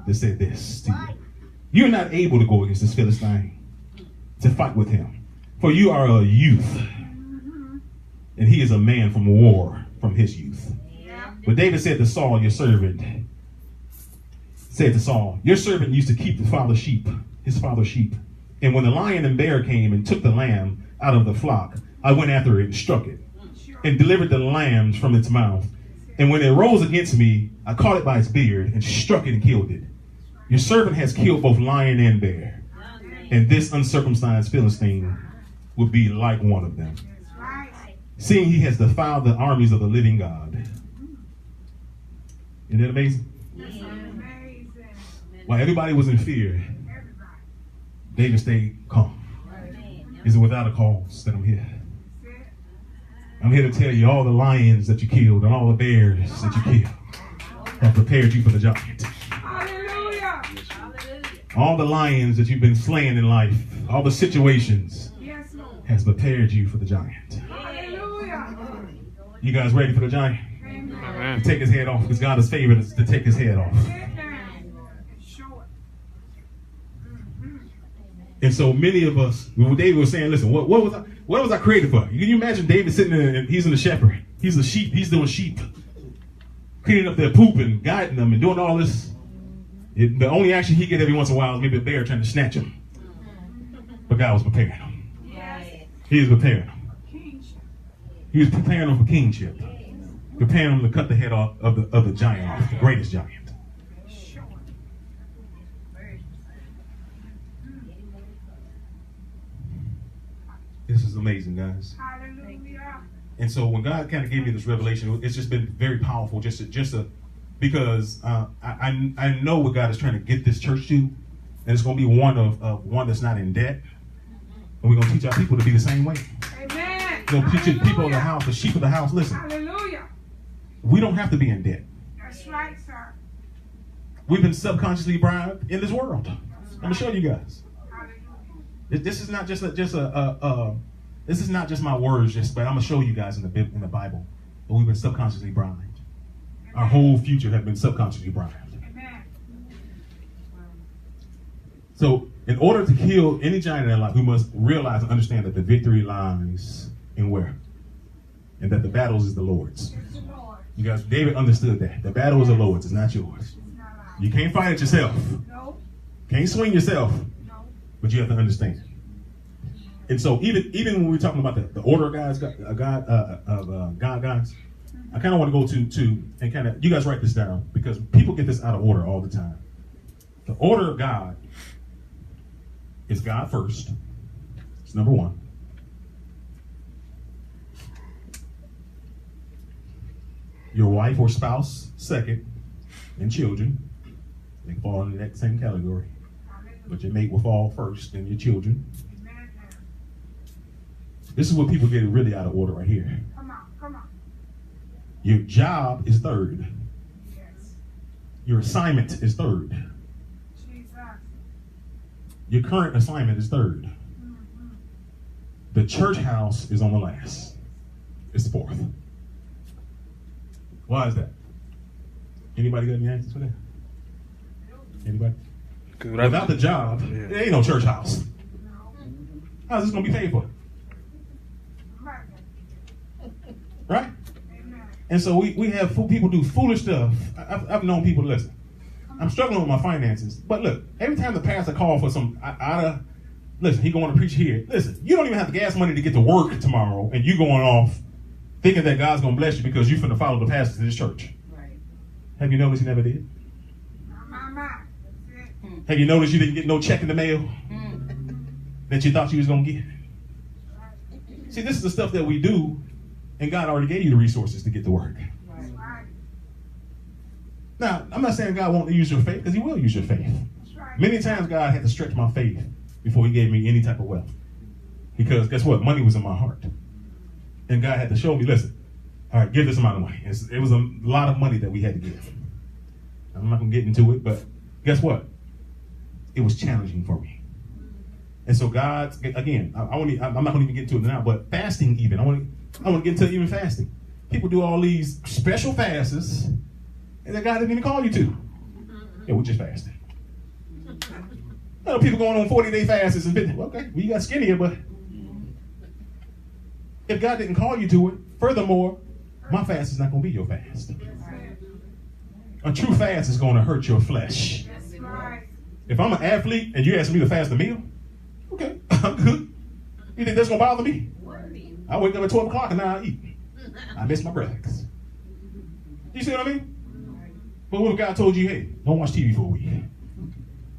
that said this to you? You're not able to go against this Philistine to fight with him, for you are a youth, and he is a man from war from his youth. But David said to Saul, your servant, your servant used to keep his father's sheep. And when the lion and bear came and took the lamb out of the flock, I went after it and struck it and delivered the lambs from its mouth. And when it rose against me, I caught it by its beard and struck it and killed it. Your servant has killed both lion and bear. And this uncircumcised Philistine will be like one of them, That's right. seeing he has defiled the armies of the living God. Isn't that amazing? That's amazing. While everybody was in fear, Everybody. David stayed calm. Is it without a cause that I'm here? That's it. I'm here to tell you all the lions that you killed and all the bears that you killed have prepared you for the giant. Hallelujah. All the lions that you've been slaying in life, all the situations Yes, Lord. has prepared you for the giant. Hallelujah. You guys ready for the giant? Amen. Amen. To take his head off, because God has favored us to take his head off. Amen. Show it. And so many of us, when David was saying, listen, what was I created for? Can you imagine David sitting there and he's in the shepherd. He's a sheep. He's doing sheep. Cleaning up their poop and guiding them and doing all this. The only action he get every once in a while is maybe a bear trying to snatch him. But God was preparing him. He was preparing him. Kingship. He was preparing him for kingship. Preparing him to cut the head off of the giant off, the greatest giant. Show it. This is amazing, guys. Hallelujah. And so when God kind of gave me this revelation, it's just been very powerful. Because I know what God is trying to get this church to, and it's going to be one of one that's not in debt, and we're going to teach our people to be the same way. Amen. You know, teach the people of the house, the sheep of the house. Listen, Hallelujah. we don't have to be in debt. That's right, sir. We've been subconsciously bribed in this world. I'm gonna show you guys. Hallelujah. This is not just this is not just my words, but I'm gonna show you guys in the Bible that we've been subconsciously bribed. Our whole future has been subconsciously bribed. Amen. So, in order to kill any giant in our life, we must realize and understand that the victory lies in where, and that the battles is the Lord's. It's the Lord. You guys, David understood that the battle is the Lord's. It's not yours. It's not ours. You can't fight it yourself. No. Can't swing yourself. No. But you have to understand. And so even when we're talking about the order of guys, God guys, I kind of want to go to and kind of, you guys write this down because people get this out of order all the time. The order of God is God first. It's number one. Your wife or spouse second, and children. They fall in that same category. But your mate will fall first, then your children. Amen. This is what people get really out of order right here. Come on. Come on. Your job is third. Yes. Your assignment is third. Jesus. Your current assignment is third. Mm-hmm. The church house is on the last. It's fourth. Why is that? Anybody got any answers for that? Anybody? Without the job, there ain't no church house. How's this going to be paid for? Right. Right? Amen. And so we have people do foolish stuff. I've known people, listen, I'm struggling with my finances. But look, every time the pastor calls for some, listen, he going to preach here. Listen, you don't even have the gas money to get to work tomorrow, and you going off thinking that God's going to bless you because you're finna follow the pastor to this church. Right. Have you noticed he never did? My. That's it. Have you noticed you didn't get no check in the mail that you thought you was going to get? See, this is the stuff that we do, and God already gave you the resources to get to work. That's right. Now, I'm not saying God won't use your faith, because he will use your faith. That's right. Many times God had to stretch my faith before he gave me any type of wealth. Because guess what? Money was in my heart. And God had to show me, listen, all right, give this amount of money. It was a lot of money that we had to give. I'm not going to get into it, but guess what? It was challenging for me. And so God, again, I'm not going to even get into it now, but fasting even. I want to get into even fasting. People do all these special fasts, and that God didn't even call you to. Yeah, we're just fasting. I know people going on 40-day fasts and 50. Okay, well, you got skinnier, but if God didn't call you to it, furthermore, my fast is not going to be your fast. A true fast is going to hurt your flesh. That's right. If I'm an athlete and you ask me to fast a meal, okay, I'm good. You think that's going to bother me? I wake up at 12 o'clock and now I eat. I miss my breakfast. You see what I mean? But what if God told you, hey, don't watch TV for a week.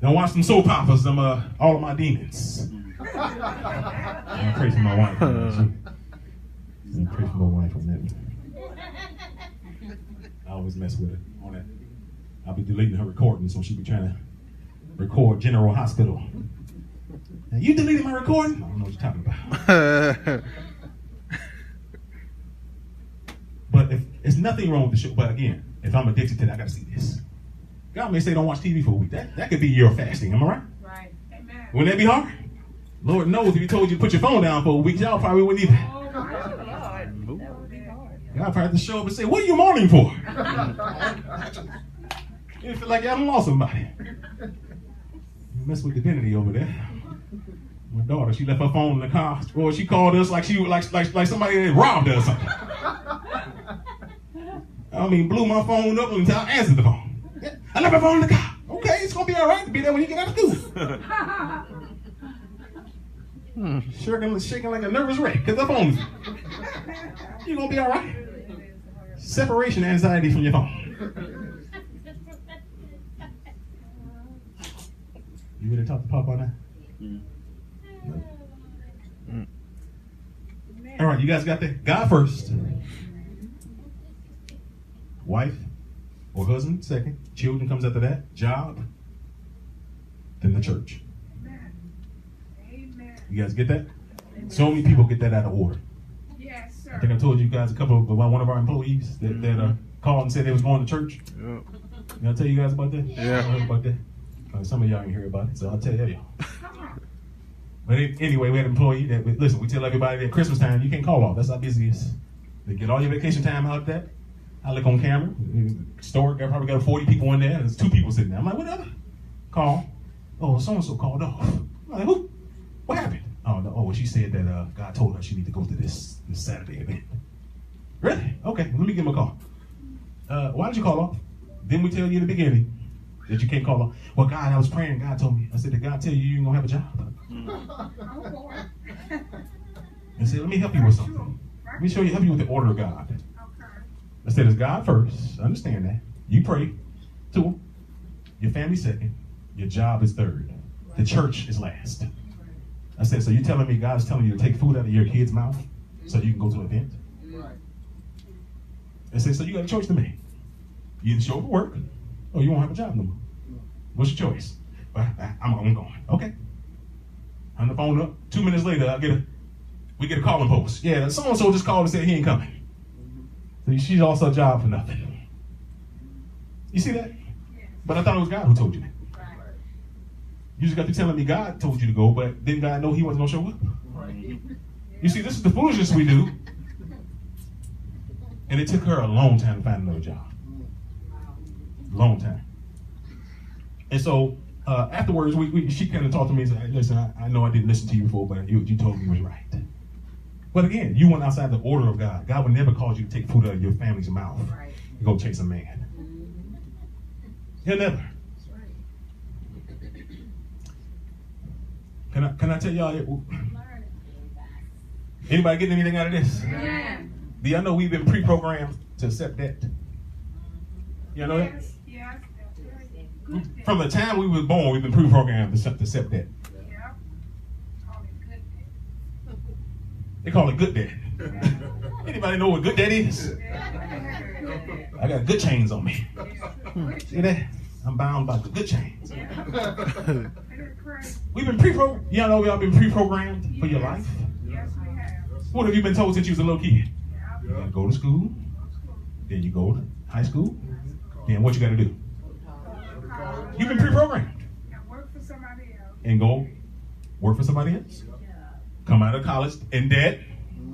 Don't watch some soap operas, all of my demons. I'm pray for my wife. I'm pray for my wife on that. I always mess with her on that. I'll be deleting her recording, so she'll be trying to record General Hospital. Now, you deleted my recording? I don't know what you're talking about. But if it's nothing wrong with the show, but again, if I'm addicted to that, I gotta see this. God may say don't watch TV for a week. That could be your fasting, am I right? Right. Amen. Wouldn't that be hard? Lord knows if he told you to put your phone down for a week, y'all probably wouldn't either. Oh, my Lord. That would be hard. Y'all probably have to show up and say, what are you mourning for? You feel like y'all lost somebody. You mess with divinity over there. My daughter, she left her phone in the car. Or she called us like she like somebody had robbed her or something. I mean, blew my phone up until I answered the phone. Yeah, I left my phone in the car. Okay, it's gonna be all right to be there when you get out of school. Shaking like a nervous wreck because the phone's. You're gonna be all right. Separation anxiety from your phone. You ready to talk to Papa now? No. All right, you guys got that? God first. Wife or husband second. Children comes after that. Job. Then the church. Amen. Amen. You guys get that? So many people get that out of order. Yes, I sir. think I told you guys about one of our employees that called and said they was going to church. Yep. Did I tell you guys about that? Yeah. I heard about that. Some of y'all ain't hear about it, so I'll tell y'all. Come on. But anyway, we had an employee that, listen, we tell everybody at Christmas time, you can't call off. That's our busiest. They get all your vacation time out of that. I look on camera. Store, I probably got 40 people in there. And there's 2 people sitting there. I'm like, whatever. Call. Oh, so-and-so called off. I'm like, who? What happened? Oh, no. Oh, she said that God told her she need to go to this Saturday event. Really? Okay, let me give him a call. Why did you call off? Didn't we tell you in the beginning that you can't call off? Well, God, I was praying. God told me. I said, did God tell you ain't going to have a job? Oh, boy. I said, let me help you with something. Let me help you with the order of God. Okay. I said, it's God first. Understand that. You pray. 2, your family second. Your job is 3rd. The church is last. I said, so you telling me God is telling you to take food out of your kid's mouth so you can go to an event? Right. I said, so you got a choice to make. You either show up at work or you won't have a job no more. What's your choice? I'm going. Okay. On the phone up. 2 minutes later, we get a calling post. Yeah, so-and-so just called and said he ain't coming. So she's also a job for nothing. You see that? But I thought it was God who told you that. You just got to telling me God told you to go, but didn't God know he wasn't going to show up? Right. You see, this is the foolishness we do. And it took her a long time to find another job. Long time. And so afterwards, she kind of talked to me and said, listen, I know I didn't listen to you before, but you told me was right. But again, you went outside the order of God. God would never cause you to take food out of your family's mouth and go chase a man. He'll never. Can I tell y'all? Anybody getting anything out of this? Yeah. Do y'all know we've been pre-programmed to accept that? You know that? Yes, yes. That's right. Good day. From the time we were born, we've been pre-programmed to accept that. Yeah. Call it good day. They call it good dad. Anybody know what good dad is? I got good chains on me. See that? I'm bound by the good chains. We've been pre-programmed. Y'all know y'all been pre-programmed for your life. Yes, we have. What have you been told since you was a little kid? Yeah. You gotta go to school, then you go to high school, then what you gotta do? You've been pre-programmed. And work for somebody else. And go work for somebody else. Come out of college in debt.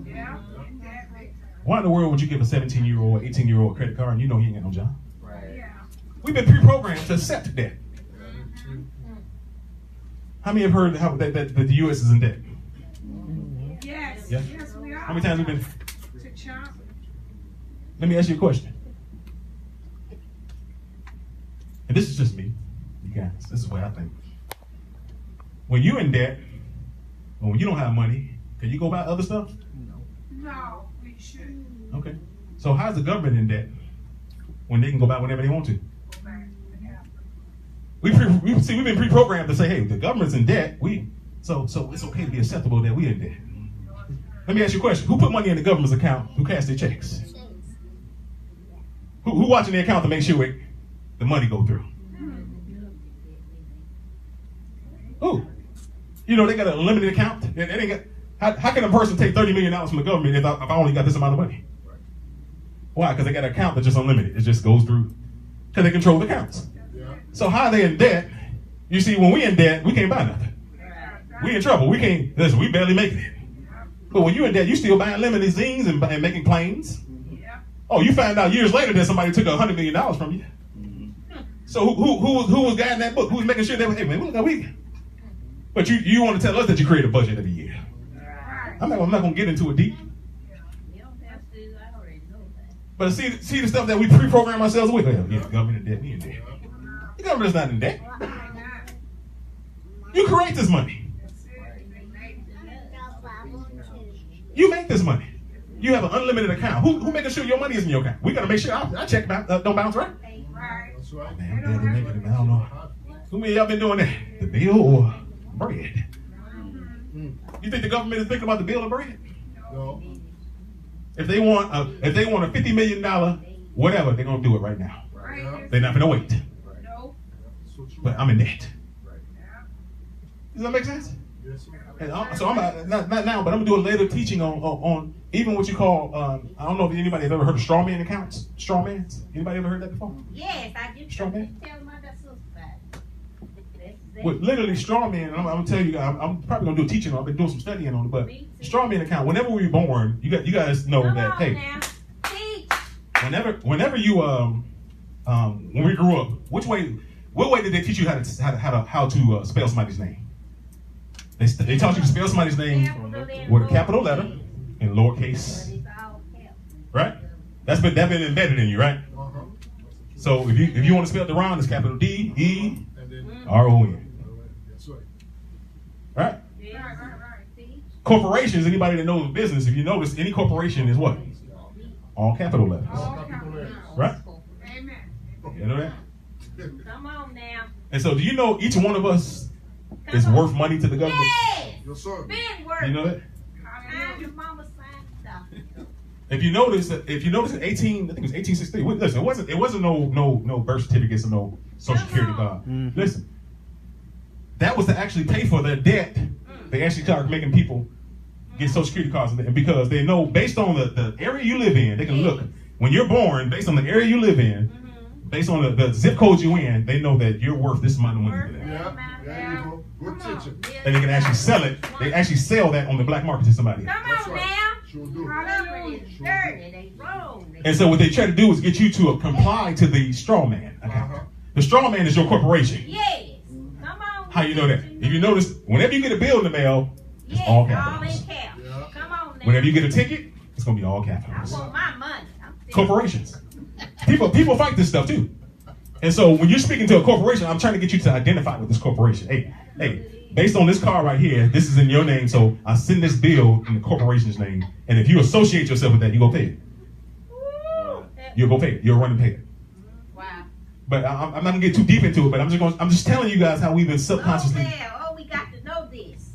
Yeah. And that makes Why in the world would you give a 17-year-old, 18-year-old a credit card and you know he ain't got no job? yeah. We've been pre-programmed to accept debt. How many have heard that the U.S. is in debt? Yes. Yeah. Yes, we are. How many times have we been? To chop. Let me ask you a question. And this is just me. You guys, this is what I think. When you're in debt, or when you don't have money, can you go buy other stuff? No, we should Okay. So how's the government in debt when they can go buy whatever they want to? go back to the apple. We've been pre-programmed to say, hey, the government's in debt. So it's okay to be acceptable that we're in debt. Let me ask you a question. Who put money in the government's account? Who cashed their checks? Who watching the account to make sure the money go through? Who? You know, they got an unlimited account. How can a person take $30 million from the government if I only got this amount of money? Why? Because they got an account that's just unlimited. It just goes through. Because they control the accounts. So how are they in debt? You see, when we in debt, we can't buy nothing. We in trouble. We can't, listen, we barely making it. But when you're in debt, you still buying limousines and making planes. Yeah. Oh, you find out years later that somebody took $100 million from you. So who was guiding that book? Who was making sure that, hey man, look how we. But you want to tell us that you create a budget every year. Right. I'm not going to get into it deep. But see the stuff that we pre-program ourselves with. Well, yeah, the government in debt, we in debt. The government's not in debt. Why not? You create this money. That's it. They make You make this money. You have an unlimited account. Who making sure your money is in your account? We got to make sure our check don't bounce, right? right. That's right. Man, I'm barely making it. I don't know. Who many of y'all been doing that? The bill or bread? You think the government is thinking about the bill or bread? No. If they want a $50 million whatever, they're gonna do it right now. Right. They're not gonna wait. No. So true. But I'm in debt. Yeah. Does that make sense? Yes, sir. And so I'm not now, but I'm gonna do a later teaching on even what you call I don't know if anybody has ever heard of straw man accounts. Straw mans. Anybody ever heard that before? Yes, I just Straw man? tell my sister about it. With literally straw man, and I'm gonna tell you, I'm probably gonna do a teaching on. I've been doing some studying on it, but straw man account. Whenever we were born, you guys know Come that. on Hey, now. Teach. whenever you when we grew up, what way did they teach you how to spell somebody's name? They taught you to spell somebody's name with a capital letter and lowercase, right? That been embedded in you, right? Uh-huh. So if you want to spell Deron, it's capital D E And then, R O N, that's right. right? Right. Corporations, anybody that knows business, if you notice, any corporation is what? All capital letters, All capital letters. right? Amen. You know that? Come on now. And so, do you know each one of us is worth money to the government? Yes. Yes, sir. Been working. You know that? Time your mama signed stuff. If you notice in 1863, listen, it wasn't no birth certificates or no social security card. Listen, that was to actually pay for their debt. They actually started making people get social security cards, and because they know based on the area you live in, they can look when you're born based on the area you live in, based on the zip code you in, they know that you're worth this amount of money. For that. Yeah, there you go. Good teaching. And they can actually sell it. They actually sell that on the black market to somebody. Come That's on right. now. Sure do. Hallelujah. Dirty. They wrong. And so what they try to do is get you to comply to the straw man account. Uh-huh. The straw man is your corporation. Yes. Come on. How you know that? If you notice, whenever you get a bill in the mail, it's Yes, all all in capitals. cap. Yeah. Come on now. Whenever you get a ticket, it's gonna be all I capitals. want my money. I'm still- Corporations. People fight this stuff too. And so when you're speaking to a corporation, I'm trying to get you to identify with this corporation. Hey, based on this car right here, this is in your name, so I send this bill in the corporation's name. And if you associate yourself with that, you go pay it. Woo. You'll go pay it. You'll run and pay it. Wow. But I'm not gonna get too deep into it. But I'm just telling you guys how we've been subconsciously. We got to know this.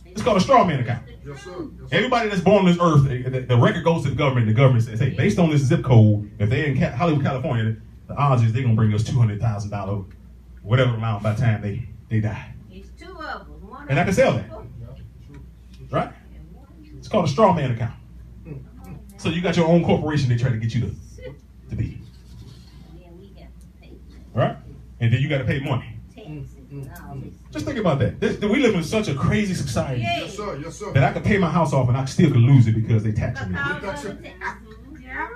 It's called a straw man account. Yes, sir. Yes, sir. Everybody that's born on this earth, the record goes to the government. The government says, hey, based on this zip code, if they're in Hollywood, California, the odds is they're gonna bring us $200,000, whatever amount by the time they die. It's two of us. One And I can sell that, Yeah, true. right? It's called a straw man account. So you got your own corporation they try to get you to be, Yeah, we have to pay right? And then you got to pay money. taxes and all this. Just think about that. We live in such a crazy society Yes, sir. Yes, sir. that I could pay my house off and I still could lose it because they tax me. Because That's of it. the taxes. Yeah.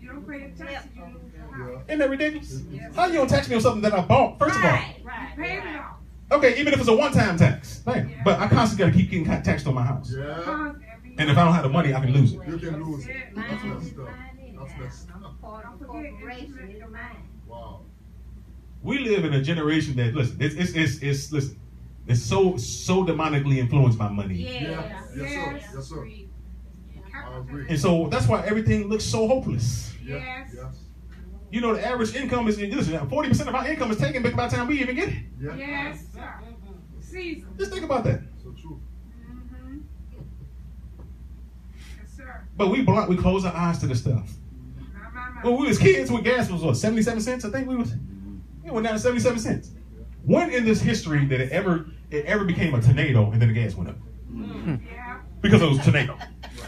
You don't pay the taxes, you lose the house. Yeah. Isn't that ridiculous? How you gonna tax me on something that I bought? First of all, Right. Pay it off. okay, even if it's a one-time tax, right? But I constantly got to keep getting taxed on my house. Yeah. Because every And if I don't have the money, I can lose it. You can lose it. Mine That's Mine messed is up. mine That's anyhow. messed I'm up. a part of the Don't forget, corporation. it's It's mine. Wow. We live in a generation that listen, it's so demonically influenced by money. Yeah. Yeah. Yes, sir. Yes. Yes, sir. I agree. And so that's why everything looks so hopeless. Yeah. Yes. Yes. You know, the average income is, listen, 40% of our income is taken back by the time we even get it. Yeah. Yes, sir. Season. Just think about that. So true. Mm-hmm. Yes, sir. But we close our eyes to the stuff. My. When we was kids, with gas was what, 77 cents? I think it went down to 77 cents. When in this history did it ever became a tornado and then the gas went up? Yeah. Because it was a tornado.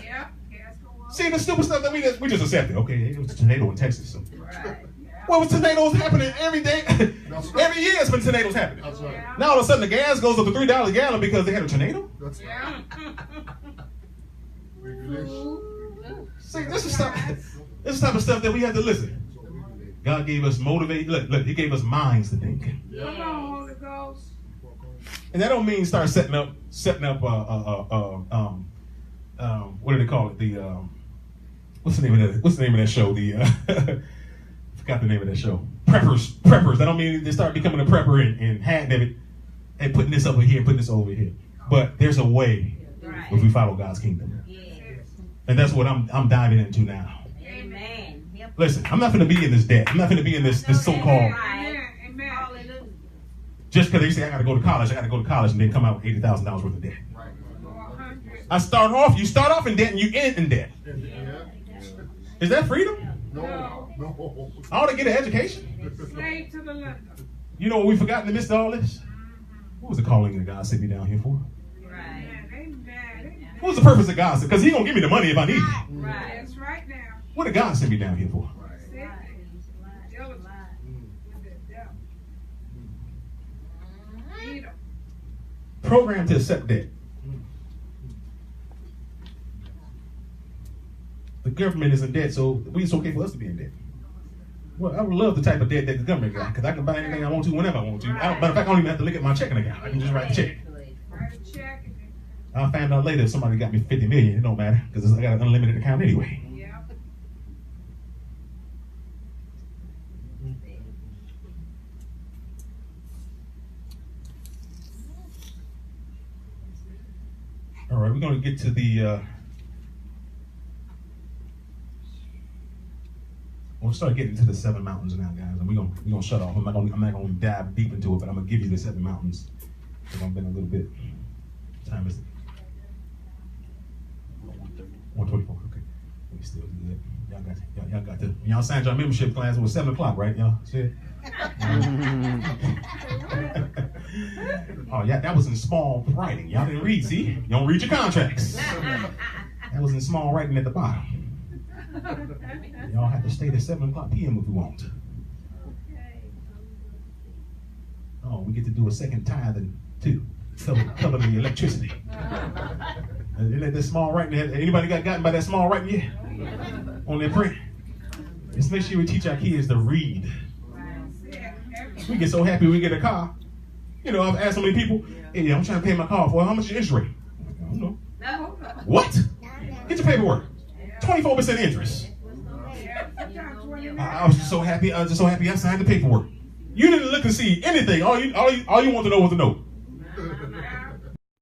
Yeah. Gas go up. See, the stupid stuff that we just accepted. Okay, it was a tornado in Texas. So. Right. Yeah. Well, with tornadoes happening every day, That's right. every year it's been tornadoes happening. That's right. Yeah. Now all of a sudden the gas goes up to $3 a gallon because they had a tornado. That's right. Yeah. Regulation. See, this is the type of stuff that we have to listen. So regulate. God gave us look, He gave us minds to think, Come on, Holy Ghost. and that don't mean start setting up what do they call it? The what's the name of that show? The forgot the name of that show. Preppers. That don't mean they start becoming a prepper and hand it and putting this over here, putting this over here. But there's a way Right. if we follow God's kingdom, Yes. and that's what I'm diving into now. Amen. Yep. Listen, I'm not going to be in this debt. I'm not going to be in this so-called Amen. Amen. Hallelujah. just because they say I got to go to college, and then come out with $80,000 worth of debt. Right. Or 100. You start off in debt and you end in debt. Yeah. Is that freedom? No. No. I ought to get an education. Slave to the lender. You know what we forgot in the midst of all this? What was the calling that God sent me down here for? Right. They mad. What was the purpose of God? Because He gonna give me the money if I need it. Right. That's right now. What did God send me down here for? Sick. Jealous. With the devil. Eat 'em. Programmed to accept debt. The government is in debt, so it's okay for us to be in debt. Well, I would love the type of debt that the government got, because I can buy anything I want to whenever I want to. Matter of fact, I don't even have to look at my checking account. I can just write the check. Write a check. And I'll find out later if somebody got me 50 million. It don't matter, because I got an unlimited account anyway. then, yeah. All right, we're going to get to the... we'll start getting to the 7 mountains now, guys, and we're gonna shut off. I'm not gonna dive deep into it, but I'm gonna give you the 7 mountains. Because I've been a little bit. What time is it? 1:24. Okay, we still good. Y'all got to. Y'all signed your membership class. It was 7 o'clock, right? Y'all said. Oh yeah, that was in small writing. Y'all didn't read. See, you don't read your contracts. That was in small writing at the bottom. Y'all have to stay to 7 o'clock p.m. if you want. Oh, we get to do a second tithe too. Cover the electricity. Isn't that small writing? Anybody got gotten by that small writing yet? On their print? Let's make sure we teach our kids to read. We get so happy we get a car. You know, I've asked so many people, hey, I'm trying to pay my car for. How much is your interest rate? I don't know. What? Get your paperwork. 24% interest. I was just so happy. I signed the paperwork. You didn't look and see anything. All you want to know was the note.